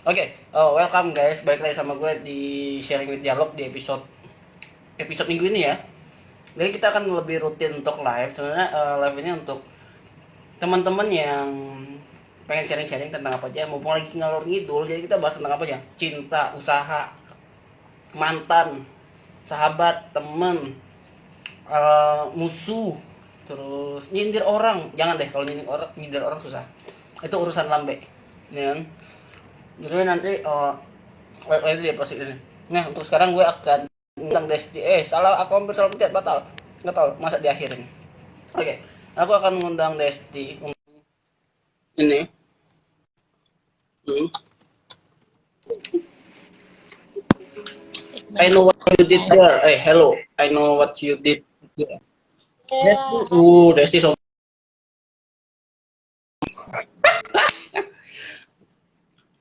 Welcome guys, balik lagi sama gue di Sharing with Dialog di episode minggu ini ya. Jadi kita akan lebih rutin untuk live. Sebenarnya live ini untuk teman-teman yang pengen sharing-sharing tentang apa aja, mumpung lagi ngalor ngidul. Jadi kita bahas tentang apa aja? Cinta, usaha, mantan, sahabat, temen, musuh, terus nyindir orang. Jangan deh, kalau nyindir orang susah. Itu urusan lambe. Ya kan? Jadi nanti itu dia pasti ini. Nah, untuk sekarang gue akan undang Desti. Salah, aku hampir salah pencet, batal. Nggak tahu, masa diakhirin. Oke, aku akan mengundang Desti. Ini. I know what you did there. Hello. I know what you did there. Desti, Desti so.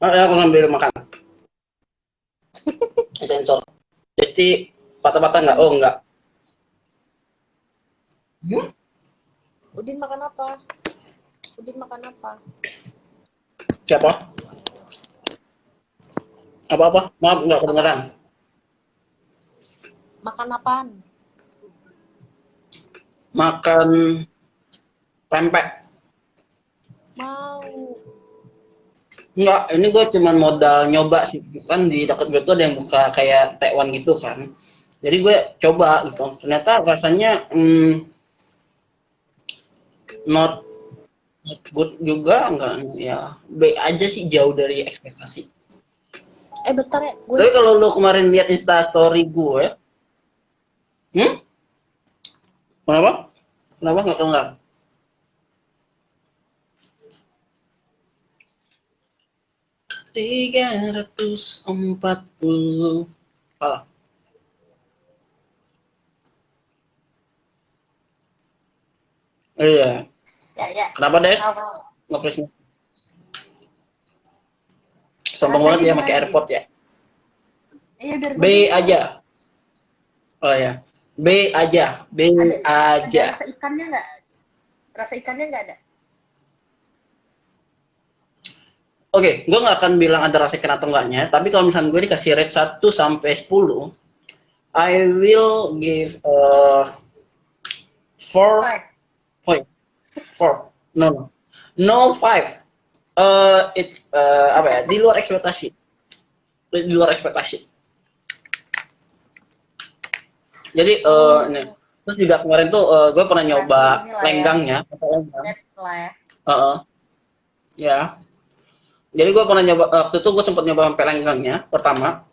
Aku ngambil makan. Sensor. Desti patah-patah nggak? Oh nggak. Udin makan apa? Udin makan apa? Siapa? Apa-apa? Maaf nggak kedengeran. Makan apaan? Makan pempek. Mau. Enggak, ini gue cuman modal nyoba sih. Kan di dekat gue tuh ada yang buka kayak Taiwan gitu kan. Jadi gue coba gitu. Ternyata rasanya not good juga, enggak ya. B aja sih, jauh dari ekspektasi. Bentar ya. Tapi kalau lu kemarin lihat Insta story gue, Kenapa? Kenapa nggak kenal? Tiga ratus empat puluh. Alah. Iya. Ya. Kenapa Des? Nge-flashnya. Sombong banget ya pakai AirPod ya. Iya, B aja. Oh ya. B aja. B aja. Rasa ikannya nggak? Rasa ikannya nggak ada? Oke, gue nggak akan bilang ada rasa ikan atau enggaknya, tapi kalau misalnya gue dikasih rate 1 sampai 10, I will give 4.4. No 5. It's apa ya? Di luar ekspektasi. Di luar ekspektasi. Jadi ini. Terus juga kemarin tuh gue pernah nyoba lenggangnya, ya. Jadi gue pernah nyoba, waktu itu gue sempat nyoba sampai lenggangnya pertama.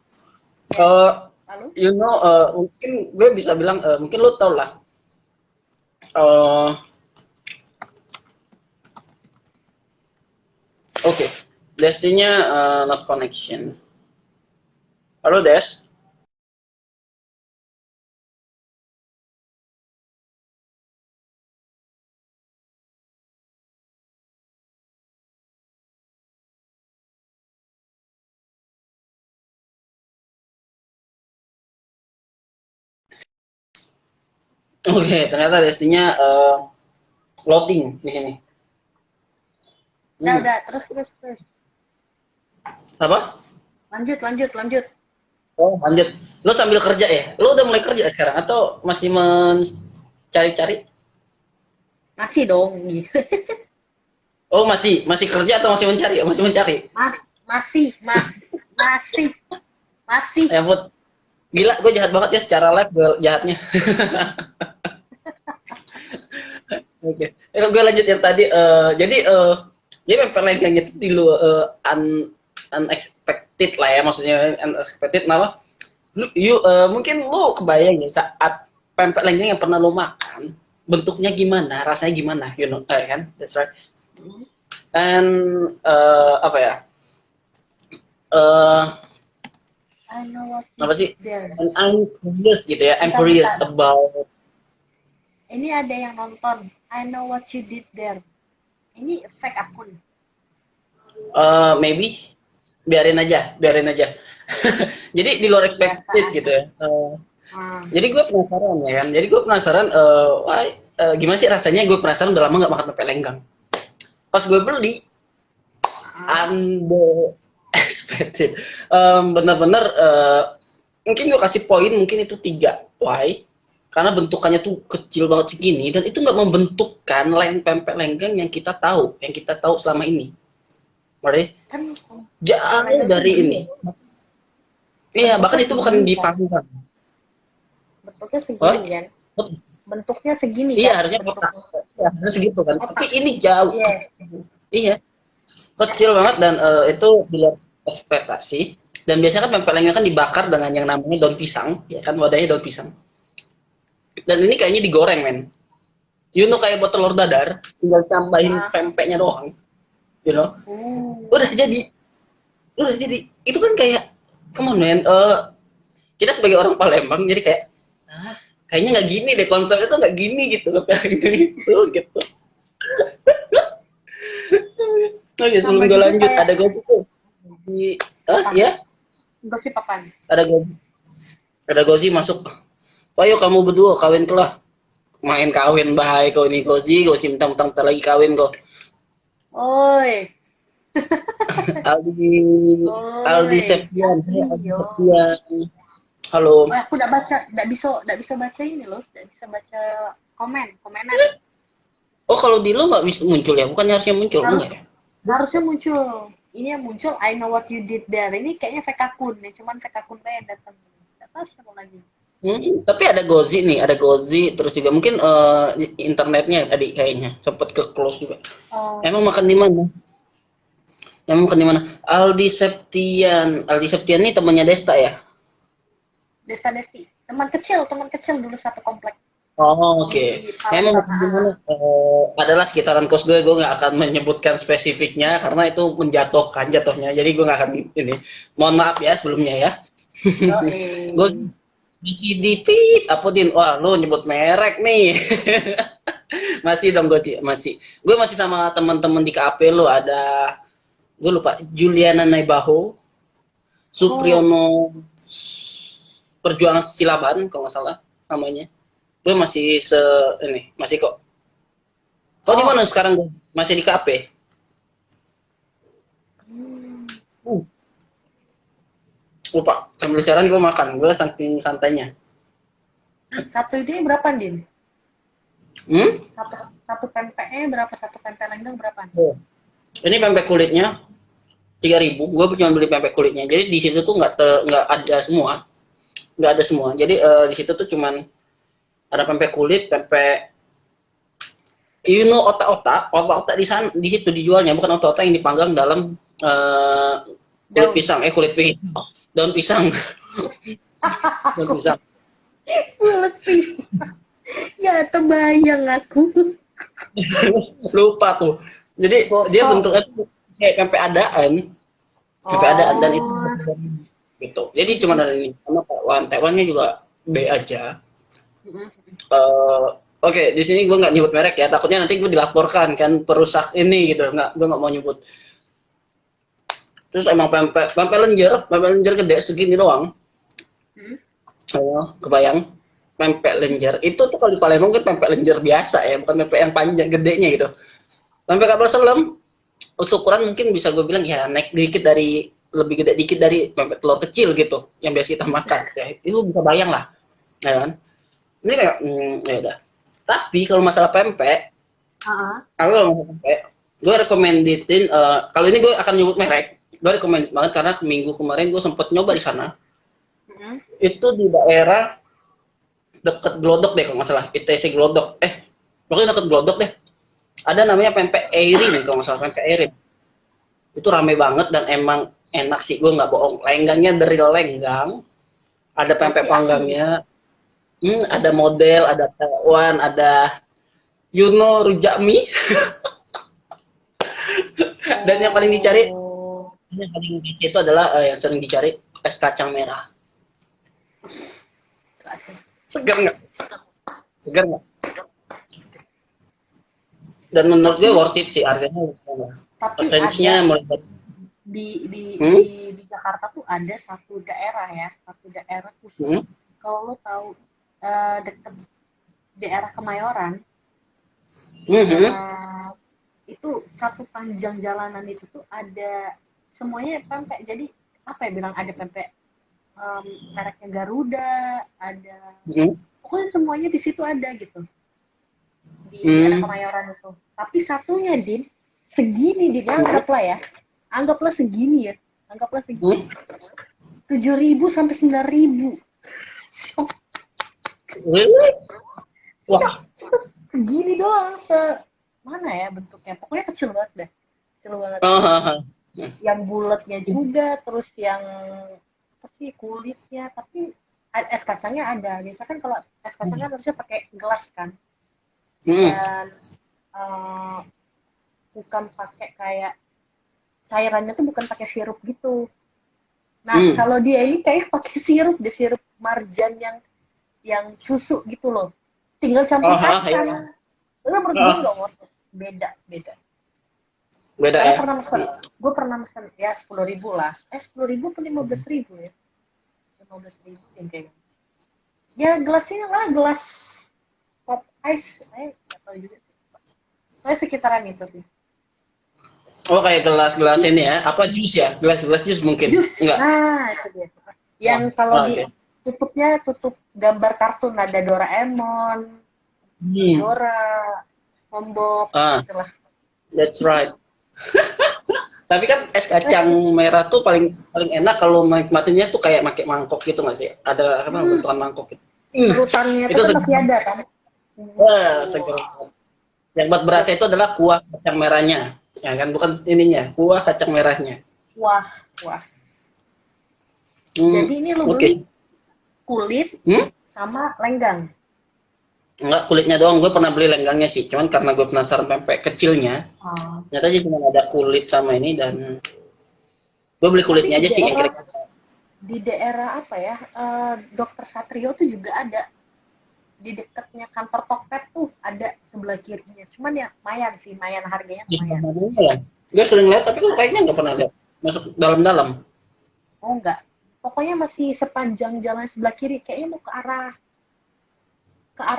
Mungkin gue bisa bilang, mungkin lo tau lah. Oke, Destinya not connection. Halo Des. Oke, ternyata Destinya loading di sini. Udah, terus. Apa? Lanjut. Oh, lanjut. Lo sambil kerja ya? Lo udah mulai kerja sekarang atau masih mencari-cari? Masih dong. Oh, masih kerja atau masih mencari? Masih mencari. Masih. Ya, Put. Gila, gue jahat banget ya secara live, gue jahatnya. Oke. Gue lanjut yang tadi. Jadi memang lenggangnya itu di luar unexpected lah ya, maksudnya unexpected malah. Mungkin lu kebayang ya saat pempek lenggang yang pernah lu makan, bentuknya gimana, rasanya gimana, kan? That's right. And apa ya? I know what Apa sih? there. And I'm curious gitu ya. I'm curious about. Ini ada yang nonton. I know what you did there. Ini fake akun. Maybe biarin aja. Jadi di luar expected gitu ya. Jadi gue penasaran ya kan. Jadi gue penasaran, gimana sih rasanya? Gue penasaran, udah lama nggak makan pempek lenggang. Pas gue beli, unexpected. Bener-bener mungkin gue kasih poin mungkin itu 3. Why? Karena bentukannya tuh kecil banget segini dan itu nggak membentukkan pempek lenggang yang kita tahu selama ini. Berarti Kan jauh lenggang dari segini ini. ya. Iya, bahkan Bentuknya itu bukan segini di kan. panggang. Bentuknya Oh, segini kan. Bentuknya segini iya kan. harusnya kotak. Bentuknya Ya, harusnya segitu kan. Tapi kotak. ini jauh. Iya. Iya, kecil banget dan itu di luar ekspektasi. Dan biasanya kan pempek lenggang kan dibakar dengan yang namanya daun pisang, ya kan wadahnya daun pisang. Dan ini kayaknya digoreng, men. You know kayak buat telur dadar, tinggal tambahin Ah. pempeknya doang, you know. Hmm. Udah jadi, udah jadi. Itu kan kayak, come on, man. Kita sebagai orang Palembang jadi kayak, kayaknya nggak gini deh konsepnya tuh nggak gini gitu, gitu. Oke, sebelum Sama gue juga lanjut, kayak ada gosip tuh di, apa? ya, Gosip apaan? ada gosip masuk. Ayo kamu berdua kawin kelah. Main kawin baik kau ini gosi mentang-mentang lagi kawin kau. Oi. Aldi Aldi Oi. Septian, hey, Aldi Iyo. Septian. Halo. Oh, aku nggak bisa baca ini loh, nggak bisa baca komenan. Oh kalau di lo nggak bisa muncul ya? Bukannya harusnya muncul Harus enggak ya? harusnya muncul. Ini yang muncul I know what you did there. Ini kayaknya fake akun nih, cuman fake akun yang datang. Nggak tahu siapa lagi. Tapi ada Gozi nih, ada Gozi terus juga mungkin internetnya tadi kayaknya sempet ke close juga. Oh, Emang makan di mana? Emang makan di mana? Aldi Septian nih temannya Desta ya? Desta Desti. Teman kecil dulu satu komplek Oh, oke. di Emang Palembang. makan di mana? Adalah sekitaran kos gue nggak akan menyebutkan spesifiknya karena itu menjatuhkan jatuhnya. Jadi gue nggak akan ini. Mohon maaf ya sebelumnya ya. Oh, Gue di CDP apa din? Wah, lu nyebut merek nih. Masih dong gue sih, masih. Gue masih sama teman-teman di KAP lu ada gue lupa Juliana Naibaho, oh, Supriyono Perjuangan Silaban kalau nggak salah namanya. Gue masih ini, masih kok. Kau di oh. mana sekarang gue? Masih di KAP? Hmm. Uh, lupa. Sambil siaran gue makan, gue saking santainya. Satu ini berapa, Din? Hmm? Satu pempeknya berapa? Satu pempek lenggang berapa? Oh. Ini pempek kulitnya 3.000. Gue cuma beli pempek kulitnya. Jadi di situ tuh nggak ada semua, nggak ada semua. Jadi di situ tuh cuman ada pempek kulit, pempek otak-otak di sana di situ dijualnya bukan otak-otak yang dipanggang dalam kulit Daun. pisang, daun pisang, daun Aku pisang. kulit pisang. Ya, terbayang aku. Lupa tuh. Jadi dia Gosok. bentuknya tuh kayak pempek adaan dan itu Oh. gitu. Jadi cuma ada ini sama Taiwannya juga B aja. Mm-mm. Oke, di sini gue nggak nyebut merek ya, takutnya nanti gue dilaporkan kan perusak ini gitu, gue nggak mau nyebut. Terus emang pempek lenjer gede segini doang. Mm. Kebayang pempek lenjer itu tuh kalau di Palembang kan pempek lenjer biasa ya, bukan pempek yang panjang gedenya gitu. Pempek kapal selam ukuran mungkin bisa gue bilang ya naik dikit dari lebih gede dikit dari pempek telur kecil gitu yang biasa kita makan ya, itu bisa bayang lah ya kan. Ini kayak ya udah. Tapi kalau masalah pempek, kalau pempek, gue rekomendin kalau ini gue akan nyebut merek. Gue rekomend banget karena minggu kemarin gue sempet nyoba di sana. Mm-mm. Itu di daerah deket Glodok deh kalau nggak salah. ITC Glodok. Pokoknya deket Glodok deh. Ada namanya pempek Eirin kalau nggak salah, pempek Eirin. Itu rame banget dan emang enak sih, gue nggak bohong. Lenggangnya dari lenggang, ada pempek Berarti asli. panggangnya, ada model, ada tewan, ada rujak mie, dan Oh. yang paling dicari itu adalah yang sering dicari es kacang merah. Asli. Segar nggak? Segar nggak? Dan menurut gue Tapi worth it sih harganya. tapi Range-nya ada mulai dari hmm? di Jakarta tuh ada satu daerah khusus. Hmm? Kalau lo tahu dekat daerah Kemayoran, Hmm? itu satu panjang jalanan itu tuh ada semuanya pempek. Jadi apa ya bilang, ada pempek mereknya Garuda, ada Hmm. pokoknya semuanya di situ ada gitu, di daerah Hmm. Kemayoran itu. Tapi satunya Din, segini Din, anggaplah segini ya, anggaplah segini, Hmm. 7.000 sampai 9.000. Really? Iya, Wah. segini doang, mana ya bentuknya, pokoknya kecil banget deh, kecil banget. Ah. Yang bulatnya juga, terus yang apa sih, kulitnya, tapi es kacangnya ada. Biasanya kan kalau es kacang kan harusnya pakai gelas kan, Hmm. dan eh, bukan pakai kayak cairannya tuh, bukan pakai sirup gitu. Nah, Hmm. kalau dia ini kayak pakai sirup, di sirup marjan yang susu gitu loh. Tinggal campur Ya. kacang. Itu menurut gue Ah. nggak worth it. Beda, beda. Beda Karena ya. pernah pesan ya 10.000 lah. 10.000 atau 15.000 ya? 15.000 yang kayak. Ya gelasnya malah gelas pop ice, nggak tahu juga sih. Saya sekitaran itu sih. Oh, kayak gelas-gelas ini ya, apa jus ya? Gelas-gelas jus mungkin? Jus, Enggak. nah itu dia. Yang Oh, kalau oh, di oke. tutupnya tutup gambar kartun, ada Doraemon, Hmm. Dora, SpongeBob, Ah, itulah. that's right. Tapi kan es kacang merah tuh paling paling enak kalau menikmatinya tuh kayak pakai mangkok gitu nggak sih? Ada apa Hmm, bentukan mangkok gitu. Serutannya itu Itu kan masih segar. ada kan? Wah, segar. Yang buat berasa Iya. itu adalah kuah kacang merahnya. Ya kan, bukan ininya, kuah kacang merahnya. Wah, wah. Hmm, Jadi ini lo oke. beli kulit Hmm? sama lenggang. Enggak, kulitnya doang. Gue pernah beli lenggangnya sih. Cuman karena gue penasaran pempek kecilnya, Oh. ternyata aja cuma ada kulit sama ini dan gue beli Tapi kulitnya aja sih yang kira-kira. di daerah apa ya? Dokter Satrio tuh juga ada, di dekatnya kantor Tokped tuh ada sebelah kirinya. Cuman ya lumayan sih, lumayan harganya Di lumayan. sebelah mana ya? Gue sering lihat tapi kok kayaknya nggak pernah lihat masuk dalam-dalam. Oh enggak. Pokoknya masih sepanjang jalan sebelah kiri, kayaknya mau ke arah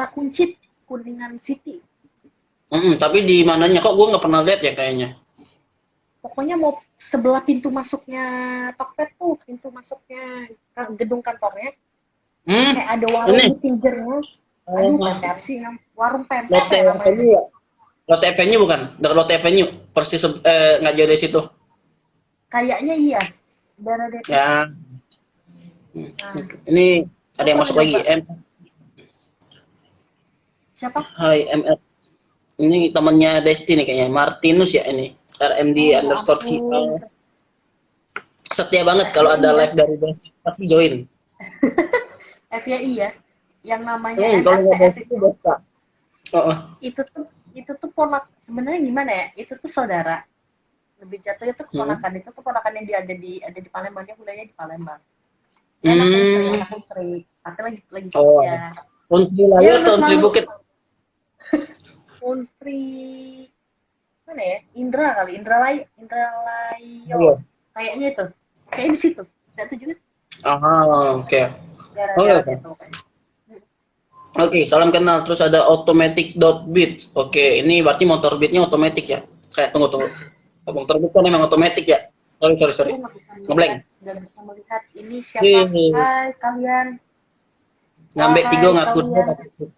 Kuncit, Kuningan City. Tapi di mananya kok gue nggak pernah lihat ya kayaknya. Pokoknya mau sebelah pintu masuknya Tokped tuh, pintu masuknya gedung kantornya, Hmm, kayak ada warung ini di pinggirnya. Aduh, oh, pempek sih, warung pempek apa Lotte ya namanya? Avenue ya? Lotte Avenue bukan? Dekat Lotte Avenue, persis nggak jauh dari situ. Kayaknya iya, daerah dari situ. Ya, Nah, ini ada gue yang pernah masuk lagi. nyoba. Siapa? Hai ML. Ini temannya Desti nih kayaknya. Martinus ya ini. Oh RMD ya underscore ampun, CL. Setia banget kalau ada FYI ya, live dari Desti pasti join. FYI ya, yang namanya Kalau nggak MLTS Desti itu itu, Desta. Oh, itu tuh sebenarnya gimana ya? Itu tuh saudara, lebih jatuhnya tuh hmm. keponakan. Itu tuh keponakan yang dia ada di Palembang, dia kuliahnya di Palembang. Dia Hmm. anak Unsri, tapi lagi Oh, kerja. Unsri Dia Layo memang atau Unsri selalu Bukit? Unsri, mana ya? Indra Layo, Ayo. kayaknya itu, kayak di situ. Jatuh juga Oke. Oke, daerah-daerah oke. situ kan. Oke, salam kenal. Terus ada automatic.beat. Oke, ini berarti motor beatnya otomatis ya? Tunggu. Motor beat kan emang otomatis ya? Sorry. Gue Ngeblank. nggak bisa melihat ini siapa. Nih, Hai kalian, ngambek tiga wahai ngaku dua. kalian.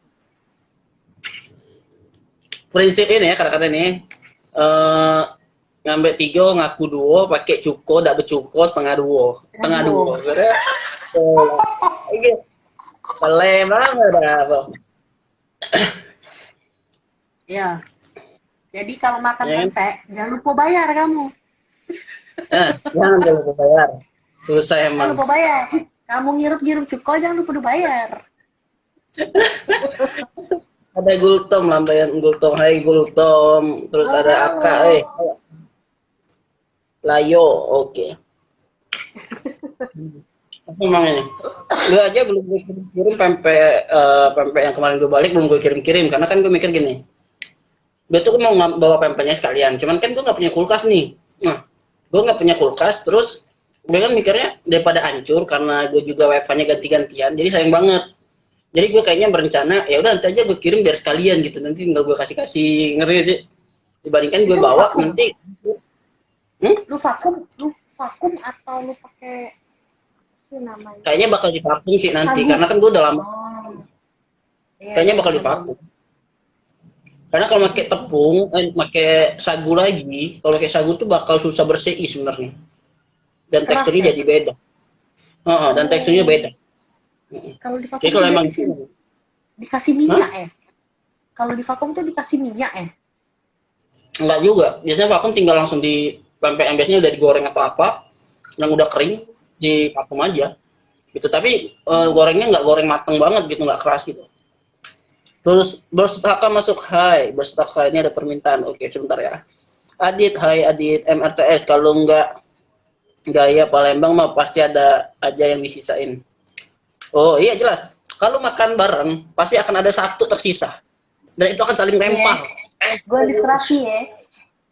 Prinsip ini ya kata-kata ini. Eh ngambek tiga ngaku dua, pakai cuko, dak becuko, setengah dua. Setengah dua. Aduh, Bener? Oke. Keren banget apa? ya. Jadi kalau makan Ya kan? pempek, jangan lupa bayar kamu. Jangan lupa bayar. Susah Jangan emang. lupa bayar. Kamu ngirup-ngirup cuko, jangan lupa bayar. Ada Gultom, lambaian Gultom. Hai Gultom. Terus Oh, ada Aka, halo. Layo, oke. Apa emang ini? Gue aja belum gue kirim pempek yang kemarin gue balik belum gue kirim-kirim karena kan gue mikir gini. Gue tuh mau bawa pempeknya sekalian, cuman kan gue nggak punya kulkas nih. Nah, gue nggak punya kulkas, terus gue kan mikirnya daripada hancur karena gue juga wifi-nya ganti-gantian, jadi sayang banget. Jadi gue kayaknya berencana ya udah nanti aja gue kirim biar sekalian gitu, nanti tinggal gue kasih ngerti sih. Dibandingkan gue Itu lu bawa vakum. nanti. Hmm? Lu vakum, vakum atau lu pakai sih namanya? Kayaknya bakal divakum sih nanti, Sagu. karena kan gue udah lama. Oh, iya, Kayaknya iya, bakal bener, divakum. bener. Karena kalau pakai tepung, pakai sagu lagi, kalau pakai sagu tuh bakal susah bersih sebenarnya. Dan Keras teksturnya ya? jadi beda. Heeh, dan teksturnya Oh, beda. Heeh. kalau di Jadi vakum kalau tuh emang berarti itu, sih dikasih hah? minyak ya? Kalau di vakum tuh dikasih minyak ya? Enggak juga. Biasanya vakum tinggal langsung di pempek yang biasanya udah digoreng atau apa, yang udah kering, di vakum aja. Gitu. Tapi gorengnya nggak goreng mateng banget gitu, nggak keras gitu. Terus Berstaka masuk, hai. Berstaka ini ada permintaan. Oke, sebentar ya. Adit, hai Adit, MRTS. Kalau nggak gaya Palembang mah pasti ada aja yang disisain. Oh iya jelas. Kalau makan bareng pasti akan ada satu tersisa. Dan itu akan saling Iya, lempar. Es. gue ilustrasi ya.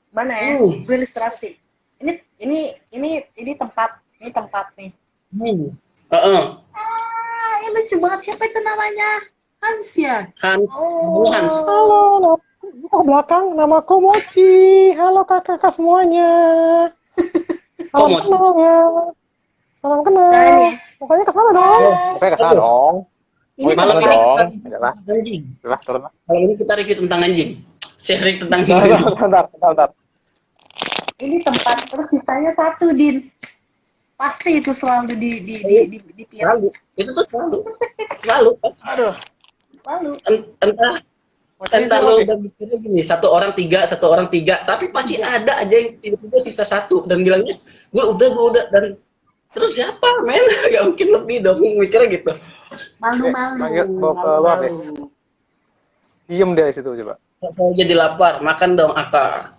Mana ya? Hmm. Gue ilustrasi. Ini tempat, ini tempat nih. Hmm. Uh-uh. Ah, ini lucu banget. Siapa itu namanya? Hans ya? Hans. Hans. Oh, Halo, ke belakang, namaku Mochi. Halo kakak-kakak semuanya. Kok Salam mau? kenal ya. Salam nah kenal. ini ya. Pokoknya ke sana dong. Oh, Pokoknya ke sana dong. Ini Ke malam sana ini tempat, kita dong. review Adalah, tentang anjing. adalah turun lah. Malam ini kita review tentang anjing. Sharing tentang Bentar, anjing. bentar, bentar, bentar. ini tempat. Terus sisanya satu, Din. Pasti itu selalu di tiap. Selalu. Itu tuh selalu. Selalu. Aduh, Lalu, Entah Mochi, entar sini, lo Mochi. udah mikirnya gini, satu orang tiga, tapi pasti ada aja yang tiba-tiba sisa satu dan bilangnya gue udah dan terus siapa men? Gak mungkin lebih dong mikirnya gitu. malu-malu. Panggil, bawa ke luar deh. Malu-malu. Diem dia di situ coba. Saya jadi lapar, makan dong Aka,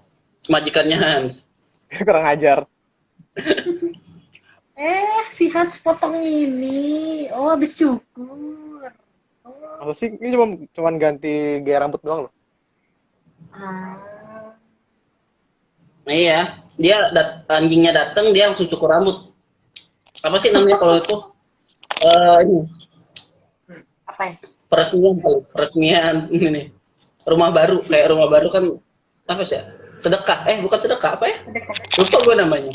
majikannya Hans. Kurang ajar. Si Hans potong ini. Oh, habis cukur. Oh, Masa sih, ini cuman ganti gaya rambut doang loh. ah. Iya, dia anjingnya datang dia langsung cukur rambut. Apa sih namanya kalau itu? Ini Apa ya? peresmian ini nih. Rumah baru, kayak rumah baru kan apa sih? Sedekah. Bukan sedekah, apa ya? Lupa gue namanya.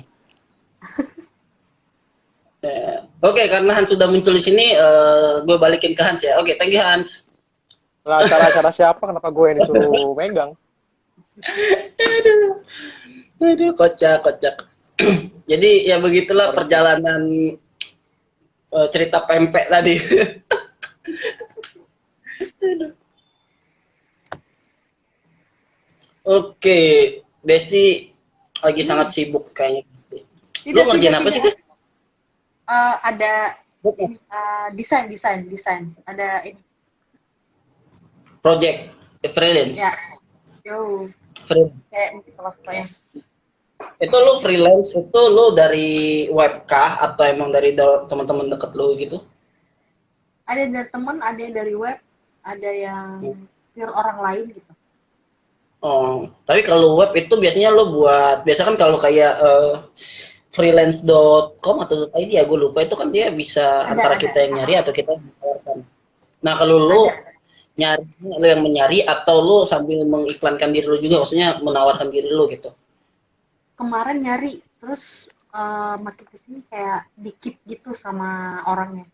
Oke, karena Hans sudah muncul di sini, gue balikin ke Hans ya. Oke, thank you Hans. Lah, acara-acara siapa? Kenapa gue yang disuruh megang? Aduh, aduh, kocak, kocak. Jadi ya begitulah perjalanan cerita pempek tadi. Oke, Besti lagi sangat sibuk kayaknya. Lu ngerjain apa sih, Des? Ada desain. Ada ini. Project freelance. Ya. Yo, Freelance. kayak mungkin kelas saya. Itu lu freelance itu lu dari web kah atau emang dari teman-teman deket lu gitu? Ada dari teman, ada yang dari web, ada yang pure orang lain gitu. Oh, tapi kalau web itu biasanya lu buat biasa kan kalau kayak freelance.com atau .id ya gue lupa itu kan dia bisa antara kita yang nyari atau kita yang menawarkan. Nah, kalau lu nyari lu yang menyari atau lu sambil mengiklankan diri lu juga maksudnya menawarkan diri lu gitu. Kemarin nyari, terus makin kesini kayak di-keep gitu sama orangnya.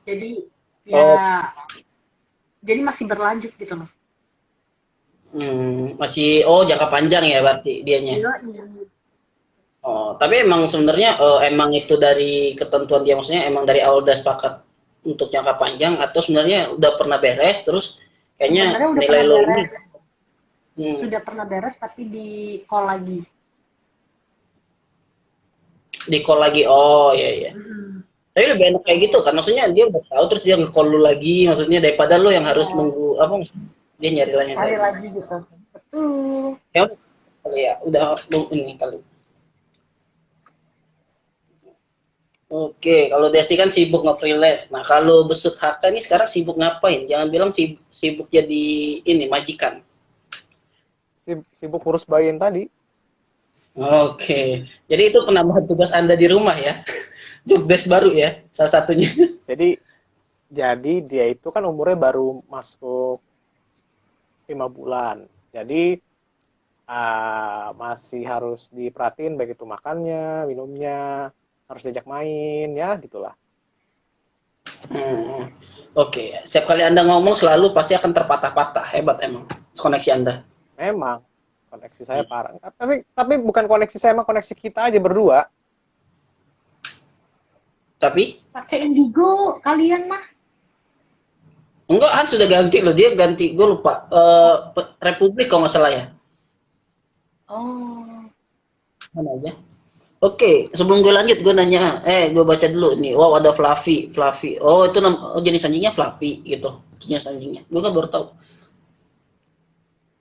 Jadi ya jadi masih berlanjut gitu loh. Masih jangka panjang ya berarti dianya. Iya. Oh, tapi emang sebenarnya emang itu dari ketentuan dia maksudnya emang dari awal udah sepakat untuk jangka panjang atau sebenarnya udah pernah beres terus kayaknya Sebenarnya udah nilai pernah lo beres. ini Sudah pernah beres tapi di call lagi. di call lagi. Oh iya. Tapi lebih enak kayak gitu kan maksudnya dia udah tahu terus dia nge-call lu lagi maksudnya daripada lu yang harus nunggu apa maksudnya dia nyari lagi gitu. Betul. Ya udah kali ya udah ini kali. Oke, kalau Desti kan sibuk nge-freelance. Nah, kalau Besut Harta ini sekarang sibuk ngapain? Jangan bilang sibuk jadi ini majikan. Sibuk urus bayin tadi. Oke, jadi itu penambahan tugas Anda di rumah ya? Jobdesk baru ya, salah satunya. Jadi dia itu kan umurnya baru masuk 5 bulan. Jadi masih harus diperhatiin baik itu makannya, minumnya, harus diajak main ya gitulah. Hmm. Oke, setiap kali Anda ngomong selalu pasti akan terpatah-patah. Hebat emang koneksi Anda. Memang koneksi saya parah. Tapi bukan koneksi saya, mah koneksi kita aja berdua. Tapi Pakai Indigo kalian mah. enggak, Han sudah ganti loh. Dia ganti, gue lupa. Republik kalau nggak salah ya. Oh. Mana aja. Oke, sebelum gue lanjut, gue nanya, gue baca dulu nih. Wow, ada Fluffy. Oh, itu jenis anjingnya Fluffy gitu. Jenis anjingnya. Gue kan baru tahu.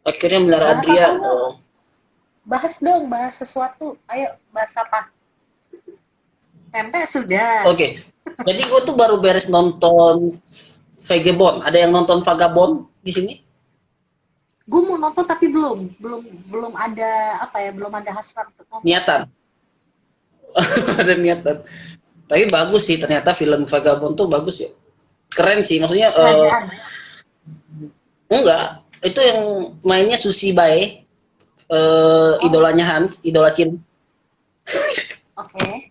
Akhirnya melihara Bahas Adrian. apa, Oh. Bahas dong, bahas sesuatu. Ayo, bahas apa? Tempe sudah. Oke. Jadi gue tuh baru beres nonton Vagabond. Ada yang nonton Vagabond di sini? Gue mau nonton tapi belum ada apa ya, belum ada hasrat untuk nonton. Niatan. Ada niatan. Tapi bagus sih ternyata film Vagabond tuh bagus ya. Keren sih, maksudnya enggak. Itu yang mainnya Susi Bae, idolanya Hans, idola Cil. Oke.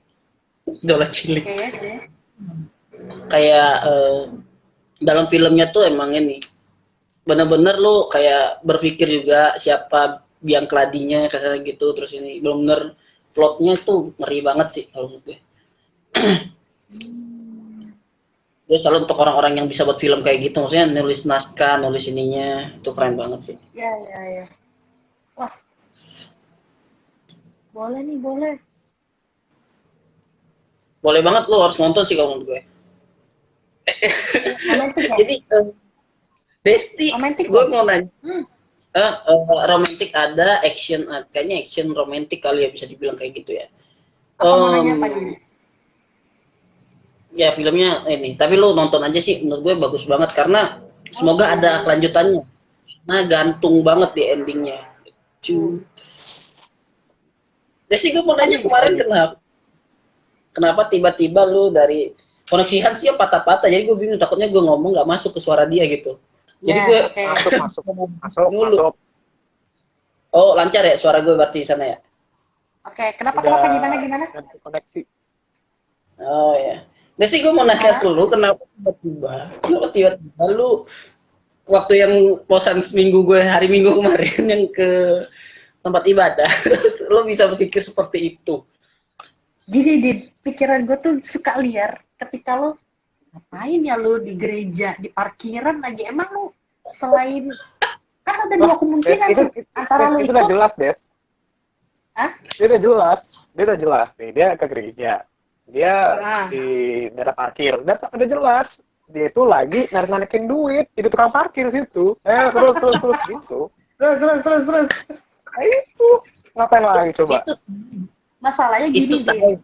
Idola cilik. Oke. Kayak dalam filmnya tuh emang ini bener-bener lo kayak berpikir juga siapa biang keladinya kayak gitu, terus ini bener-bener plotnya tuh ngeri banget sih kalau menurut gue. Gue selalu untuk orang-orang yang bisa buat film kayak gitu, maksudnya nulis naskah, nulis ininya, itu keren banget sih. Ya. Wah. Boleh nih, boleh. Boleh banget, lo harus nonton sih kalau menurut gue. Romantis ya? Jadi Desti, Romantis gue ya? mau nanya, romantik ada, action kayaknya action romantik kali ya bisa dibilang kayak gitu ya. Apa mau nanya apa nih? Ya filmnya ini, tapi lo nonton aja sih, menurut gue bagus banget karena semoga ada kelanjutannya. Nah gantung banget di endingnya. Desi, gue mau nanya kemarin kenapa tiba-tiba lu dari koneksi Hans ya patah-patah, jadi gue bingung, takutnya gue ngomong nggak masuk ke suara dia gitu. Jadi gue Masuk. Oh lancar ya suara gue berarti di sana ya. Oke, kenapa gimana? Koneksi. Oh ya. Desi, gue mau nanya dulu kenapa tiba-tiba lu waktu yang posan seminggu gue hari Minggu kemarin yang ke tempat ibadah, lo bisa berpikir seperti itu. Gini, di pikiran gue tuh suka liar ketika lo ngapain ya lo di gereja, di parkiran lagi. Emang lo selain, kan ada dua kemungkinan tuh, antara lo itu ikut. udah jelas deh. Hah? Dia udah jelas nih, dia ke gereja, dia di daerah parkir, udah jelas dia itu lagi narik-narikin duit, jadi tukang parkir situ. Terus gitu. Terus. Itu ngapain lagi coba? Itu, masalahnya gini itu deh.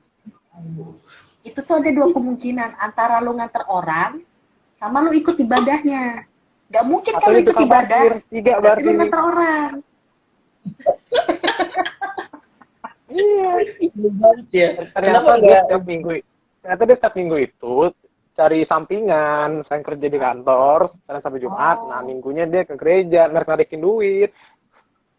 Itu tuh ada dua kemungkinan, antara lo nganter orang sama lo ikut ibadahnya. Gak mungkin Atau kalau itu ikut tukang ibadah parkir, tiga berarti berarti. lo nganter orang. iya banget ya. Ternyata dia setiap minggu itu cari sampingan, selain kerja di kantor, Senin sampai Jumat, nah minggunya dia ke gereja, narik-narikin duit.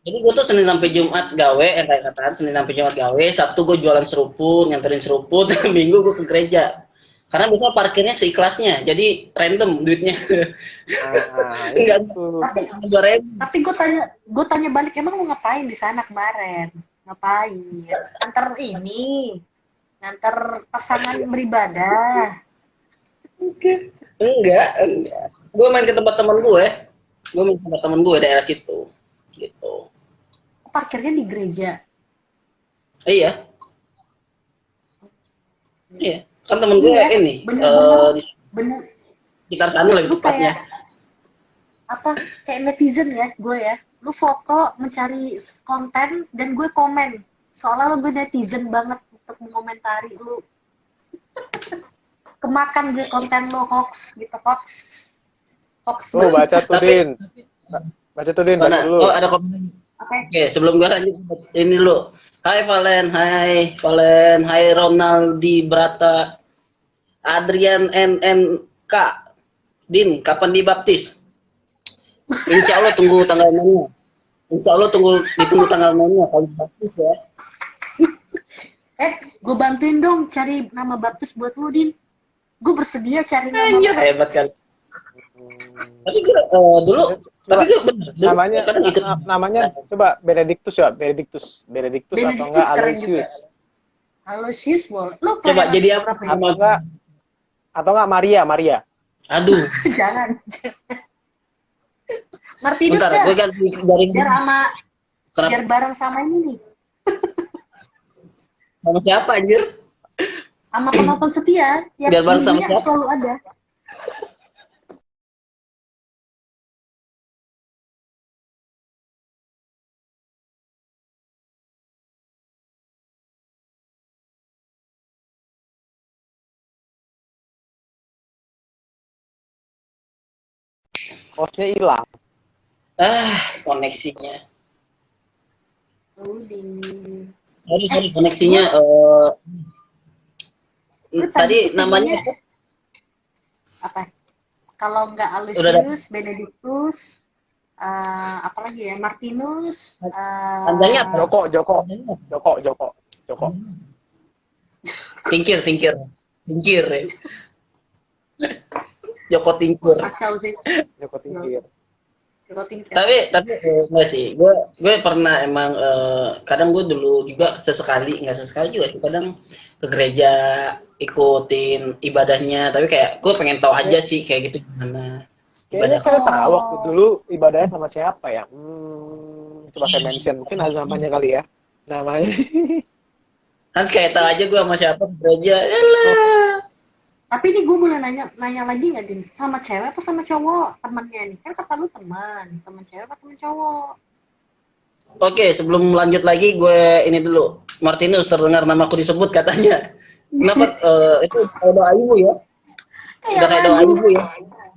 Jadi gue tuh Senin sampai Jumat gawe, kayak kataan Senin sampai Jumat gawe, Sabtu gue jualan seruput, nganterin seruput, Minggu gue ke gereja. Karena biasanya parkirnya seikhlasnya, jadi random duitnya. Nah, Enggak, itu. Tapi gue tanya balik, emang lo ngapain di sana kemarin? Ngapain? Nganter pasangan beribadah. Enggak. Gue main ke tempat teman gue daerah situ, gitu. Parkirnya di gereja. Iya, kan temen gue ini di Bener. sekitar sana lebih Lu tepatnya. Kayak netizen ya, gue ya. Lu foto mencari konten dan gue komen. Soalnya gue netizen banget untuk mengomentari lu. Kemakan gue konten lo hoax gitu, hoax. Tuh baca tuh Din. Baca dulu. Oh, ada komen. Oke. Oke, sebelum gue lanjut ini lu. Hai Valen, hai Ronaldi Brata, Adrian NNK, Din, kapan dibaptis? Insya Allah tunggu tanggal mainnya. Insya Allah ditunggu tanggal mainnya kalau bagus ya. Gue bantuin dong cari nama baptis buat lu, Din. Gue bersedia cari nama. Anjir, hebat kan. Tapi gue dulu, tapi gue bener. Dulu, Namanya kadang ikut. namanya coba Benedictus ya, Benedictus atau enggak keren Aloysius. juga. Aloysius boleh. Lu Coba jadi apa? Atau enggak Maria. Aduh. Jangan. Martinus Bentar, dah. gue ganti dari Biar bareng sama ini nih. Sama siapa anjir? Sama penonton setia. Biar bareng sama minggunya siapa? selalu ada. Hostnya hilang. Koneksinya. Din. Sorry koneksinya. Tadi namanya apa? Kalau nggak Udah Aloysius, Benedictus, apalagi ya, Martinus, panjangnya apa? Joko. Tingkir. Ya. Joko Tingkur. Kacau sih. Joko Tingkir. Joko Tingkir. Tapi enggak sih. Gue pernah emang kadang gue dulu juga enggak sesekali juga sih, kadang ke gereja ikutin ibadahnya, tapi kayak gue pengen tahu aja sih kayak gitu gimana Kayaknya ibadah. saya tahu waktu dulu ibadahnya sama siapa ya? Coba saya mention, mungkin ada namanya kali ya. Namanya. Kan kayak tahu aja gue sama siapa ke gereja. Yalah. Tapi ini gue boleh nanya lagi nggak, Din? Sama cewek apa sama cowok temennya nih? Kan kata lu teman cewek apa teman cowok? Oke, sebelum lanjut lagi gue ini dulu. Martinus, terdengar namaku disebut katanya. Kenapa itu doa ibu ya? Udah kayak doa ibu ya?